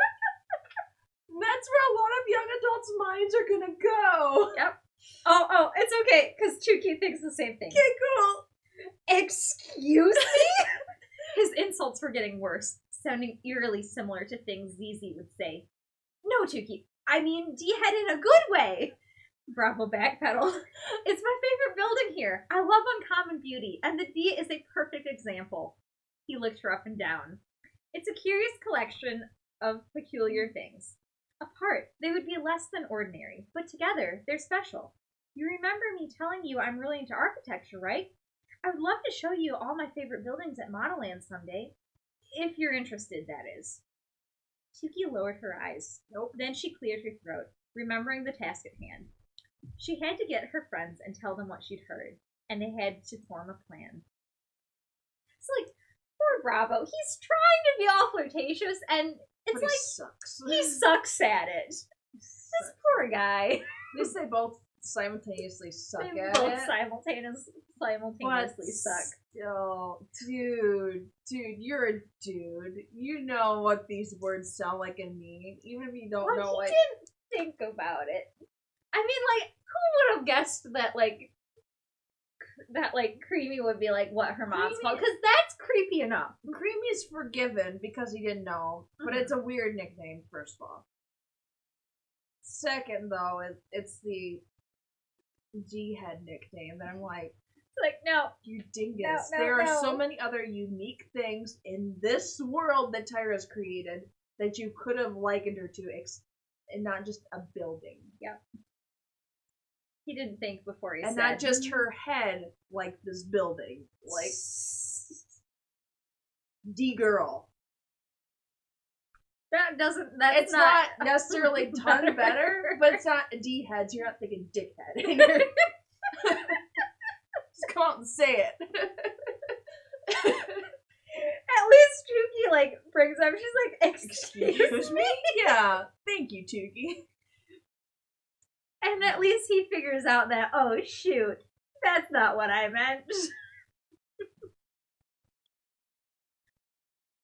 That's where a lot of young adults' minds are gonna go. Yep. Oh, it's okay, because Tookie thinks the same thing. Okay, cool. Excuse me? His insults were getting worse, sounding eerily similar to things Zizi would say. No, Tookie, I mean D-head in a good way. Bravo backpedaled. It's my favorite building here. I love uncommon beauty, and the D is a perfect example. He looked her up and down. It's a curious collection of peculiar things. Apart, they would be less than ordinary, but together, they're special. You remember me telling you I'm really into architecture, right? I would love to show you all my favorite buildings at Modelland someday. If you're interested, that is. Tookie lowered her eyes. Nope. Then she cleared her throat, remembering the task at hand. She had to get her friends and tell them what she'd heard, and they had to form a plan. It's like, poor Bravo, he's trying to be all flirtatious, and it's but like, sucks. He sucks at it. This poor guy. At least they both simultaneously suck They at both it. simultaneously But suck. Still, dude, you're a dude. You know what these words sound like and mean, even if you don't know. He Like, didn't think about it. I mean, like, who would have guessed that, Creamy would be like what her mom's called? Because that's creepy enough. Creamy is forgiven because he didn't know, but it's a weird nickname. First of all. Second, though, it's the D-head nickname that I'm like. No. You dingus. No, there are so many other unique things in this world that Tyra's created that you could have likened her to, and not just a building. Yep. He didn't think before he said. And not just her head, like this building. Like, D-girl. That's It's not necessarily done better, but it's not D-head, so you're not thinking dickhead. Just come out and say it. At least Tookie, brings up, she's like, excuse me? Yeah. Thank you, Tookie. And at least he figures out that, oh, shoot, that's not what I meant.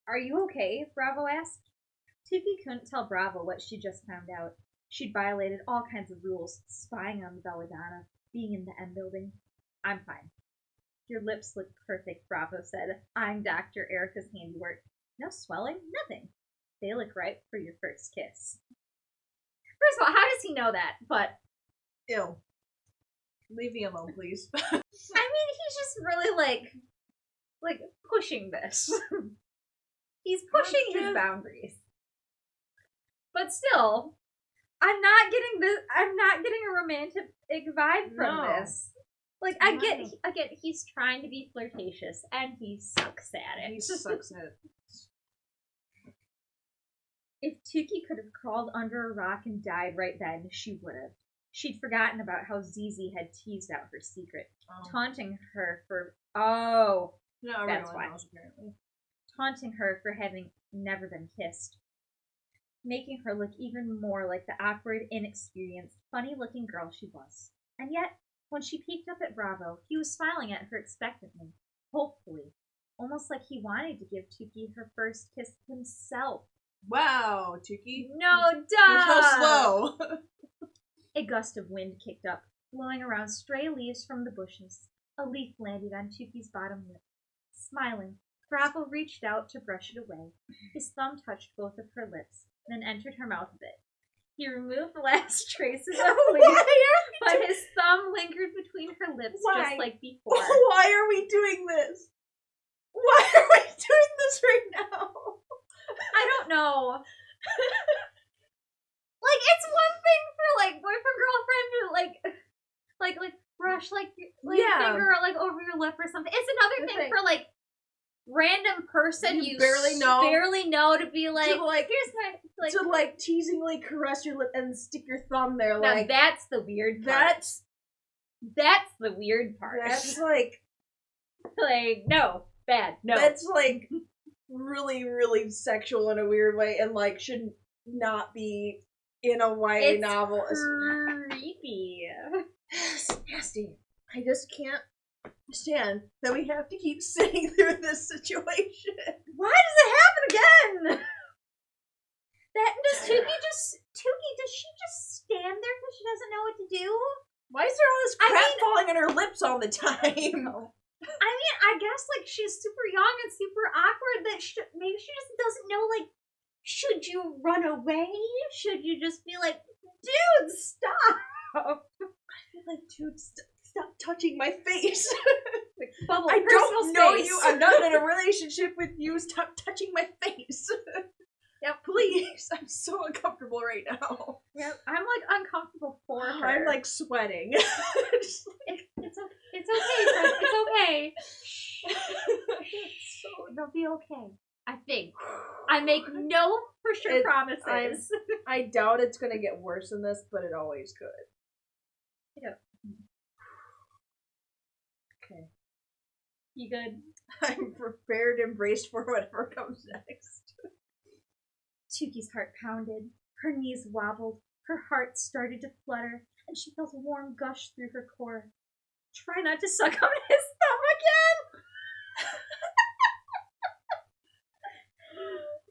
Are you okay? Bravo asked. Tookie couldn't tell Bravo what she just found out. She'd violated all kinds of rules, spying on the belladonna, being in the M building. I'm fine. Your lips look perfect, Bravo said, eyeing Dr. Erica's handiwork. No swelling, nothing. They look right for your first kiss. First of all, how does he know that? But ew. Leave me alone, please. I mean, he's just really pushing this. He's pushing his boundaries. But still, I'm not getting a romantic vibe from this. Like, I get he's trying to be flirtatious, and he sucks at it. He sucks at it. If Tookie could have crawled under a rock and died right then, she would have. She'd forgotten about how Zizi had teased out her secret, taunting her for... Oh, that's why. Knows, apparently. Taunting her for having never been kissed. Making her look even more like the awkward, inexperienced, funny-looking girl she was. And yet, when she peeked up at Bravo, he was smiling at her expectantly, hopefully, almost like he wanted to give Tookie her first kiss himself. Wow, Tookie. No, duh! How slow. A gust of wind kicked up, blowing around stray leaves from the bushes. A leaf landed on Tookie's bottom lip. Smiling, Bravo reached out to brush it away. His thumb touched both of her lips, then entered her mouth a bit. He removed the last traces of leaf, but his thumb lingered between her lips just like before. Why are we doing this? Why are we doing this right now? I don't know. Like, it's one thing for, like, boyfriend, girlfriend to, like, brush, like finger, like, over your lip or something. It's another thing for, like, random person you barely know to be like, here's my, like... To, like, teasingly caress your lip and stick your thumb there, like... Now, that's the weird part. That's the weird part. That's, like... Like, no. Bad. No. That's, like, really, really sexual in a weird way, and, like, should not be... in a YA novel. Creepy. It's nasty. I just can't understand that we have to keep sitting through this situation. Why does it happen again? Does she just stand there because she doesn't know what to do? Why is there all this crap falling on her lips all the time? I mean, I guess, like, she's super young and super awkward that maybe she just doesn't know, like, should you run away? Should you just be like, dude, stop? I feel like, dude, stop touching my face. Like, bubble, I don't know space. you. I'm not in a relationship with you. Stop touching my face. Yeah, please. I'm so uncomfortable right now. Yeah, I'm like uncomfortable for her. I'm like sweating. It's okay, friend. It's okay. They'll be okay. I think. I make no for sure promises. I doubt it's gonna get worse than this, but it always could. Yeah. Okay. You good? I'm prepared and braced for whatever comes next. Tookie's heart pounded. Her knees wobbled. Her heart started to flutter, and she felt a warm gush through her core. Try not to suck on his thumb again!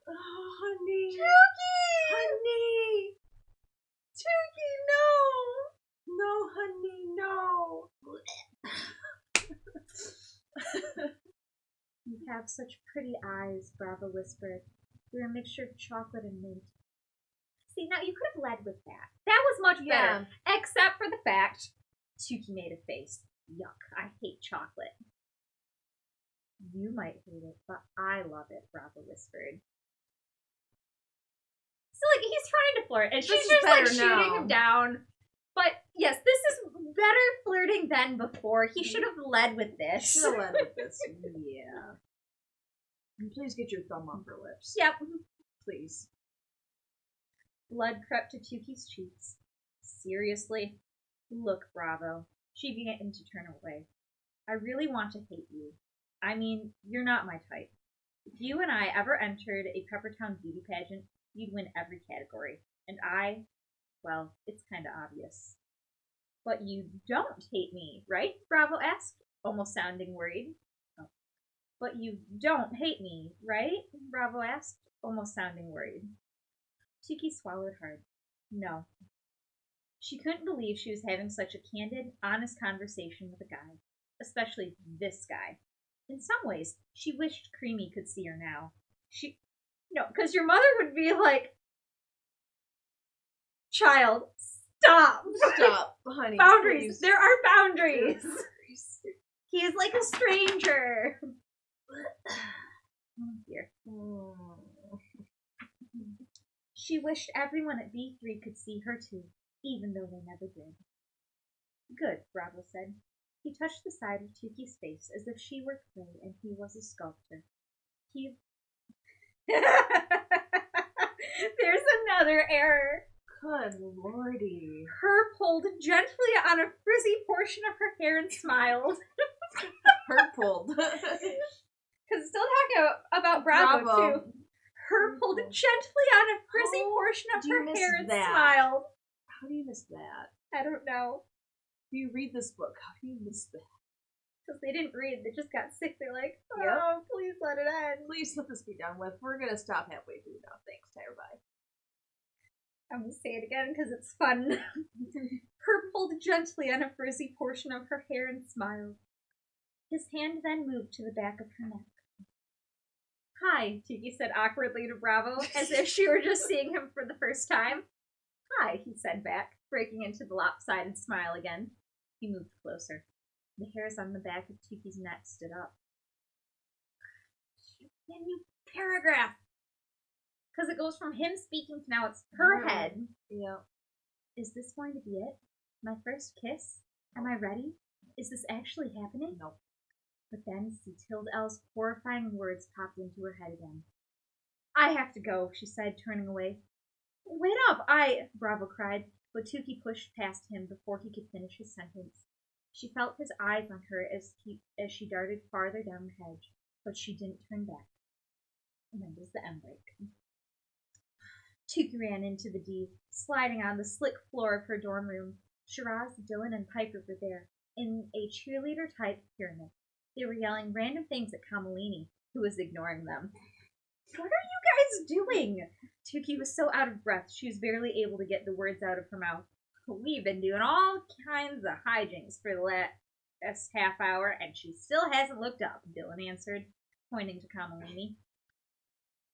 Oh, honey. Tookie! Honey! Tookie, no! No, honey, no! You have such pretty eyes, Bravo whispered. They're a mixture of chocolate and mint. See, now you could have led with that. That was much better. Except for the fact Tookie made a face. Yuck, I hate chocolate. You might hate it, but I love it, Bravo whispered. So, like, he's trying to flirt, and she's just, like, shooting him down. But, yes, this is better flirting than before. He should have led with this. Should have led with this. Yeah. And please get your thumb off her lips. Yep. Please. Blood crept to Tookie's cheeks. Seriously? Look, Bravo. She began to turn away. I really want to hate you. I mean, you're not my type. If you and I ever entered a Peppertown beauty pageant, you'd win every category. And well, it's kinda obvious. But you don't hate me, right? Bravo asked, almost sounding worried. Oh. But you don't hate me, right? Bravo asked, almost sounding worried. Tookie swallowed hard. No. She couldn't believe she was having such a candid, honest conversation with a guy. Especially this guy. In some ways, she wished Creamy could see her now. No, because your mother would be like, child, stop. Stop, honey. Boundaries. Please. There are boundaries. He is like a stranger. Oh, dear. She wished everyone at B3 could see her too, even though they never did. Good, Bravo said. He touched the side of Tookie's face as if she were clay and he was a sculptor. There's another error. Good lordy. Her pulled gently on a frizzy portion of her hair and smiled. Her pulled. Because it's still talking about Bravo, too. Her pulled gently on a frizzy portion of her hair and smiled. How do you miss that? I don't know. If you read this book, how do you miss that? Because they didn't read, they just got sick. They're like, oh, Yep. please let it end. Please let this be done with. We're going to stop halfway through now. Thanks, Tyra. Bye. I'm going to say it again because it's fun. Her pulled gently on a frizzy portion of her hair and smiled. His hand then moved to the back of her neck. Hi, Tookie said awkwardly to Bravo, as if she were just seeing him for the first time. Hi, he said back, breaking into the lopsided smile again. He moved closer. The hairs on the back of Tookie's neck stood up. A new paragraph! Because it goes from him speaking to now it's her head. Yeah. Is this going to be it? My first kiss? Am I ready? Is this actually happening? Nope. But then Tilde-L's horrifying words popped into her head again. I have to go, she said, turning away. Wait up, Bravo cried, but Tookie pushed past him before he could finish his sentence. She felt his eyes on her as she darted farther down the hedge, but she didn't turn back. And then there's the end break. Tookie ran into the D, sliding on the slick floor of her dorm room. Shiraz, Dylan, and Piper were there, in a cheerleader-type pyramid. They were yelling random things at Kamalini, who was ignoring them. What are you guys doing? Tookie was so out of breath she was barely able to get the words out of her mouth. We've been doing all kinds of hijinks for the last half hour, and she still hasn't looked up, Dylan answered, pointing to Kamalini.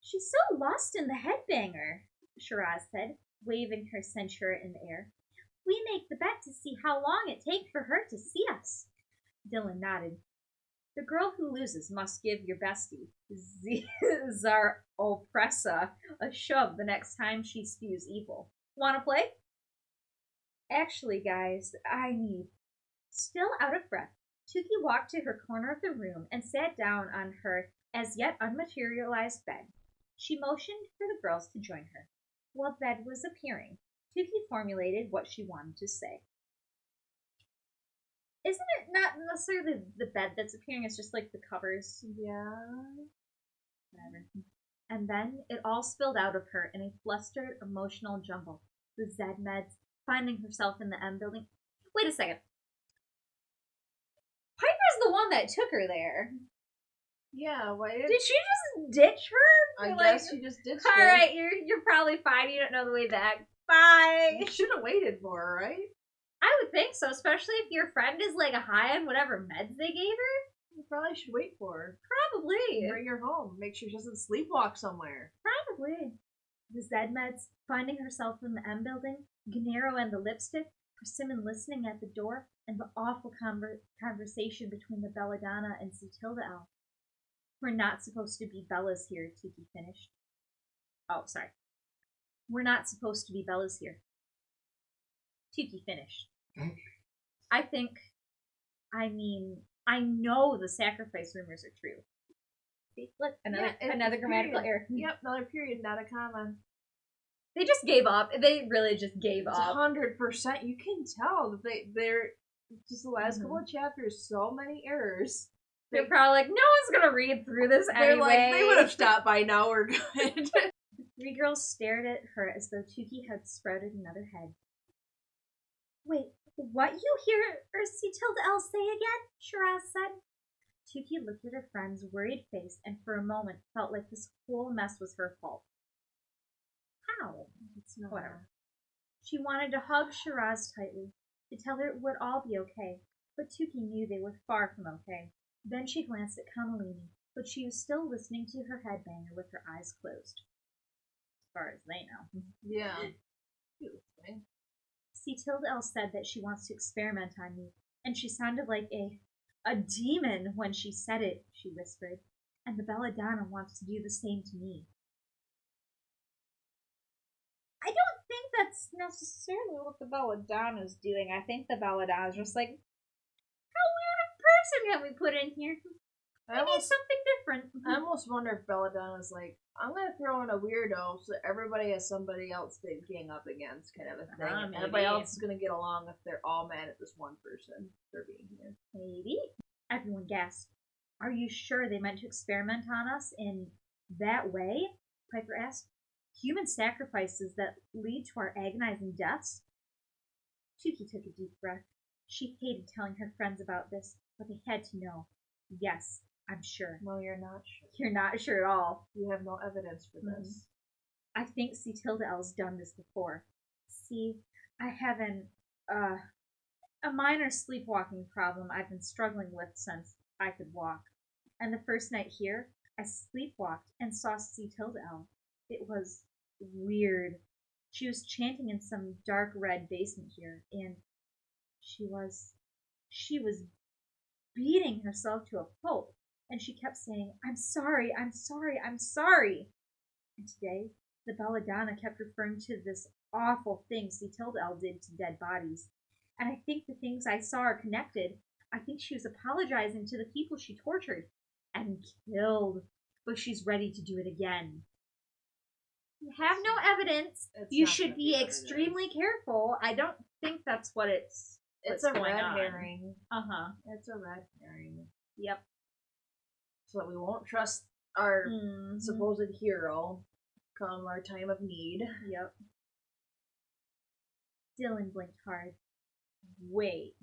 She's so lost in the headbanger, Shiraz said, waving her censure in the air. We make the bet to see how long it takes for her to see us. Dylan nodded. The girl who loses must give your bestie, Zar Opressa, a shove the next time she spews evil. Wanna play? Actually, guys, I need. Still out of breath, Tookie walked to her corner of the room and sat down on her as yet unmaterialized bed. She motioned for the girls to join her. While bed was appearing, Tookie formulated what she wanted to say. Isn't it not necessarily the bed that's appearing, it's just like the covers? Yeah. Whatever. And then it all spilled out of her in a flustered, emotional jumble. The Zed meds, finding herself in the M building. Wait a second. Piper's the one that took her there. Yeah, why did she just ditch her? I guess she just ditched her. Alright, you're probably fine. You don't know the way back. Bye. You should have waited for her, right? I would think so, especially if your friend is like a high on whatever meds they gave her. You probably should wait for her. Probably. Bring her home. Make sure she doesn't sleepwalk somewhere. Probably. The Zed meds, finding herself in the M building, Gennaro and the lipstick, Persimmon listening at the door, and the awful conversation between the Belladonna and Tilde-L. We're not supposed to be Bellas here, Tookie finished. Oh, sorry. We're not supposed to be Bellas here. Tookie finished. I know the sacrifice rumors are true. See, look, another grammatical error. Yep, another period, not a comma. They just gave up. They really just gave up. 100%. You can tell that they're just the last couple of chapters, so many errors. They're probably like, no one's gonna read through this anyway. Like, they would have stopped by now, we're good. The three girls stared at her as though Tookie had sprouted another head. Wait, what you hear Tilde-L say again? Shiraz said. Tookie looked at her friend's worried face and for a moment felt like this whole mess was her fault. How? It's not. Whatever. She wanted to hug Shiraz tightly, to tell her it would all be okay, but Tookie knew they were far from okay. Then she glanced at Kamalini, but she was still listening to her headbanger with her eyes closed. As far as they know. Yeah. Tilde-L said that she wants to experiment on me, and she sounded like a demon when she said it, she whispered, and the Belladonna wants to do the same to me. that's necessarily what the Belladonna's doing. I think the Belladonna's just like, how weird a person can we put in here? I need something different. I almost wonder if Belladonna's like, I'm gonna throw in a weirdo so everybody has somebody else they gang up against, kind of a thing. And everybody else is gonna get along if they're all mad at this one person for being here. Maybe. Everyone gasped. Are you sure they meant to experiment on us in that way? Piper asked. Human sacrifices that lead to our agonizing deaths? Tookie took a deep breath. She hated telling her friends about this, but they had to know. Yes, I'm sure. No, you're not sure. You're not sure at all. You have no evidence for this. I think Ctilda's done this before. See, I have a minor sleepwalking problem I've been struggling with since I could walk. And the first night here, I sleepwalked and saw Ctilda. It was weird. She was chanting in some dark red basement here, and she was beating herself to a pulp, and she kept saying, I'm sorry, I'm sorry, I'm sorry. And today, the Belladonna kept referring to this awful thing Ctilda did to dead bodies. And I think the things I saw are connected. I think she was apologizing to the people she tortured and killed, but she's ready to do it again. You have no evidence. You should be extremely careful. I don't think that's what it's a red herring. Uh-huh. It's a red herring. Yep. So that we won't trust our supposed hero come our time of need. Yep. Dylan blinked hard. Wait.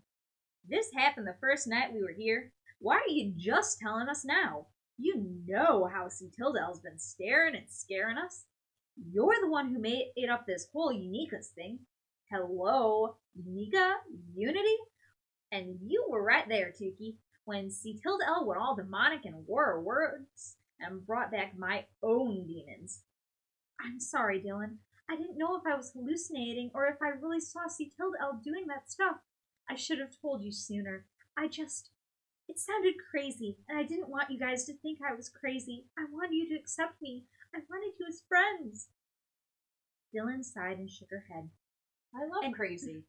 This happened the first night we were here? Why are you just telling us now? You know how Ctilda's been staring and scaring us. You're the one who made it up this whole Unica's thing. Hello, Unica? Unity? And you were right there, Tookie, when Ctilda went all demonic and wore words and brought back my own demons. I'm sorry, Dylan. I didn't know if I was hallucinating or if I really saw Ctilda doing that stuff. I should have told you sooner. It sounded crazy, and I didn't want you guys to think I was crazy. I wanted you to accept me. I wanted you as friends. Dylan sighed and shook her head. I love crazy.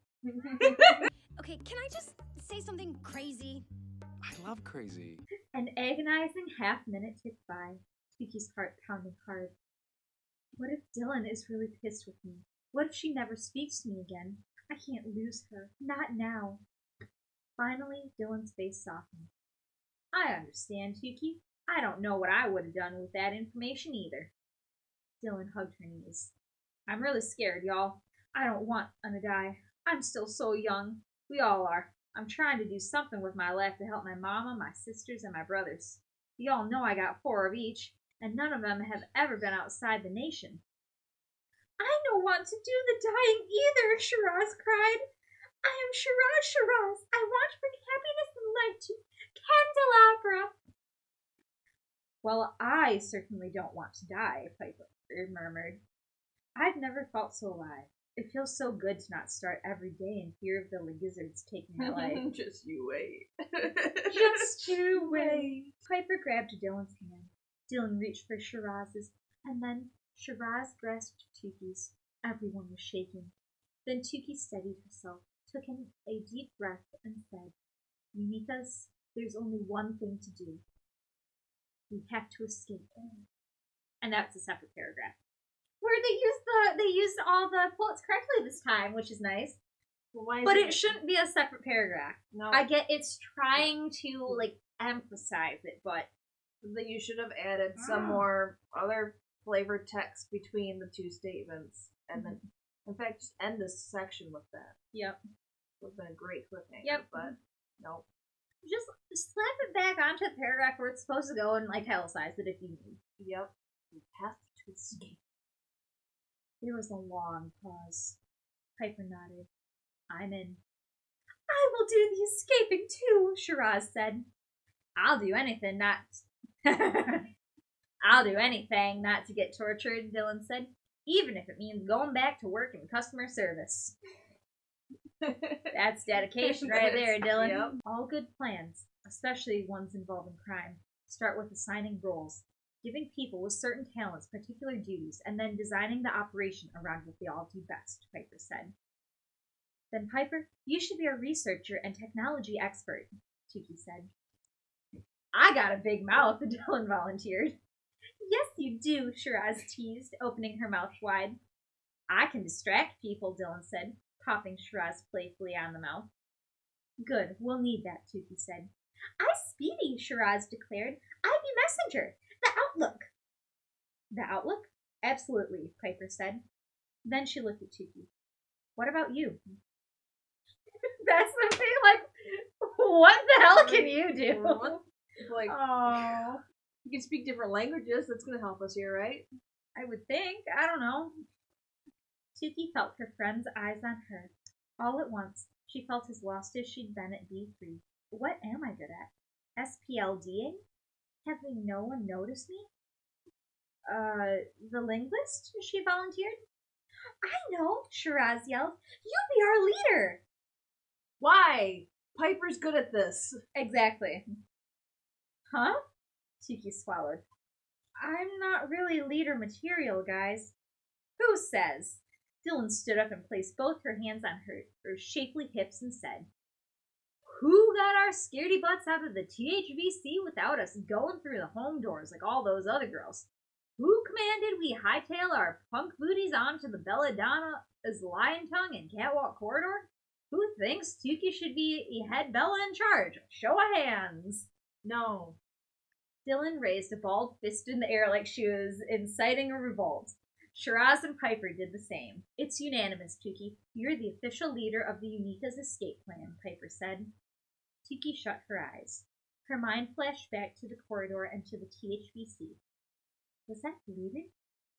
Okay, can I just say something crazy? I love crazy. An agonizing half-minute ticked by, Tookie's heart pounding hard. What if Dylan is really pissed with me? What if she never speaks to me again? I can't lose her. Not now. Finally, Dylan's face softened. I understand, Tookie. I don't know what I would have done with that information either. Dylan hugged her knees. I'm really scared, y'all. I don't want to die. I'm still so young. We all are. I'm trying to do something with my life to help my mama, my sisters, and my brothers. Y'all know I got 4 of each, and none of them have ever been outside the nation. I don't want to do the dying either, Shiraz cried. I am Shiraz. I want to bring happiness and light to Candelabra. Well, I certainly don't want to die, Piper murmured. I've never felt so alive. It feels so good to not start every day in fear of the lizards taking my life. Just you wait. Just you wait. Piper grabbed Dylan's hand. Dylan reached for Shiraz's, and then Shiraz grasped Tookie's. Everyone was shaking. Then Tookie steadied herself, took in a deep breath, and said, Unitas, there's only one thing to do. We have to escape. And that's a separate paragraph. Where they used all the quotes correctly this time, which is nice. Well, but it shouldn't be a separate paragraph. No. I get it's trying to emphasize it, but that you should have added some more other flavored text between the two statements, and then, in fact, just end this section with that. Yep. Would have been a great cliffhanger. Yep. But no. Just slap it back onto the paragraph where it's supposed to go and italicize it if you need. Yep. We have to escape. There was a long pause. Piper nodded. I'm in. I will do the escaping too, Shiraz said. I'll do anything not to get tortured, Dylan said, even if it means going back to work in customer service. That's dedication right there, Dylan. Yep. All good plans, especially ones involving crime, start with assigning roles. giving people with certain talents particular duties, and then designing the operation around what they all do best, Piper said. Then, Piper, you should be a researcher and technology expert, Tookie said. I got a big mouth, Dylan volunteered. Yes, you do, Shiraz teased, opening her mouth wide. I can distract people, Dylan said, popping Shiraz playfully on the mouth. Good, we'll need that, Tookie said. I'm Speedy, Shiraz declared. I'm the messenger, the Outlook. The Outlook? Absolutely, Piper said. Then she looked at Tookie. What about you? That's the thing, like, what the hell can you do? Like, oh, you can speak different languages. That's going to help us here, right? I would think. I don't know. Tookie felt her friend's eyes on her. All at once, she felt as lost as she'd been at D3. What am I good at? SPLDing? Having no one notice me? The linguist? She volunteered. I know, Shiraz yelled. You be our leader! Why? Piper's good at this. Exactly. Huh? Tookie swallowed. I'm not really leader material, guys. Who says? Dylan stood up and placed both her hands on her shapely hips and said, Who got our scaredy butts out of the THVC without us going through the home doors like all those other girls? Who commanded we hightail our punk booties onto the Belladonna's lion tongue and Catwalk Corridor? Who thinks Tookie should be head Bella in charge? Show of hands. No. Dylan raised a balled fist in the air like she was inciting a revolt. Shiraz and Piper did the same. It's unanimous, Tookie. You're the official leader of the Unika's escape plan, Piper said. Tookie shut her eyes. Her mind flashed back to the corridor and to the THVC. Was that leading?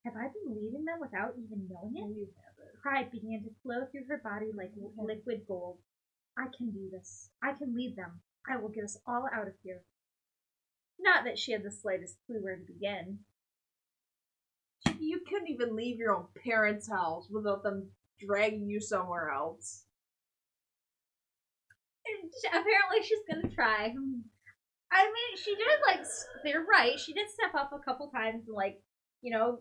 Have I been leading them without even knowing it? You haven't. Pride began to flow through her body like liquid gold. I can do this. I can lead them. I will get us all out of here. Not that she had the slightest clue where to begin. You couldn't even leave your own parents' house without them dragging you somewhere else. Apparently she's gonna try. I mean, she did, like, they're right. She did step up a couple times and, like, you know,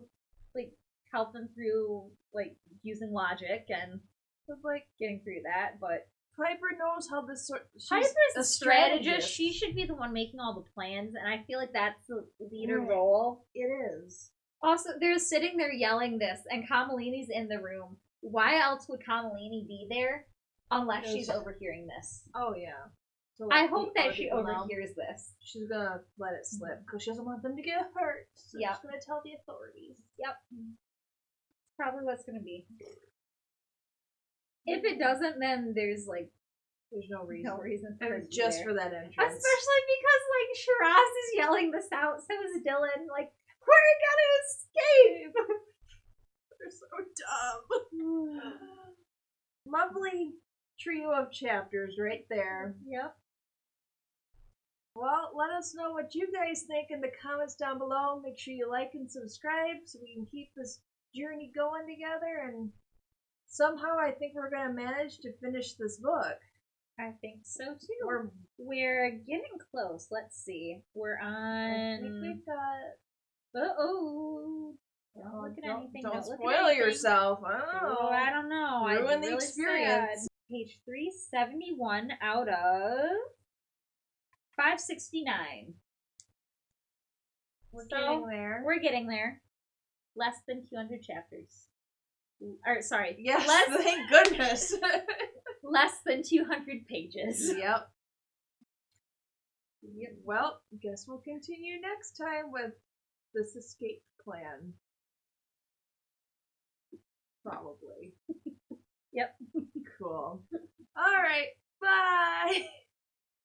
like, help them through, like, using logic and, like, getting through that, but Piper knows how this sort. Piper's a strategist. She should be the one making all the plans, and I feel like that's the leader role. It is. Also, they're sitting there yelling this, and Kamalini's in the room. Why else would Kamalini be there unless she's overhearing this? Oh, yeah. So, I hope that she overhears this. She's gonna let it slip because she doesn't want them to get hurt. So Yep. she's gonna tell the authorities. Yep. Probably what's gonna be. If it doesn't, then there's no reason. no reason for And it to be just there. for that entrance. Especially because, like, Shiraz is yelling this out, so is Dylan. Like, we're gonna escape! They're so dumb. Lovely trio of chapters right there. Yep. Well, let us know what you guys think in the comments down below. Make sure you like and subscribe so we can keep this journey going together. And somehow I think we're going to manage to finish this book. I think so too. We're getting close. Let's see. We're I think on. we've got. Don't look at anything. Don't look at spoil anything. yourself. Oh, I don't know. Ruin I'm the really experience. sad. Page 371 out of 569. We're So, getting there. We're getting there. Less than 200 chapters. Or, sorry. Yes, Less, thank goodness. less than 200 pages. Yep. Well, guess we'll continue next time with this escape plan. Probably. Yep. Cool. Alright, bye!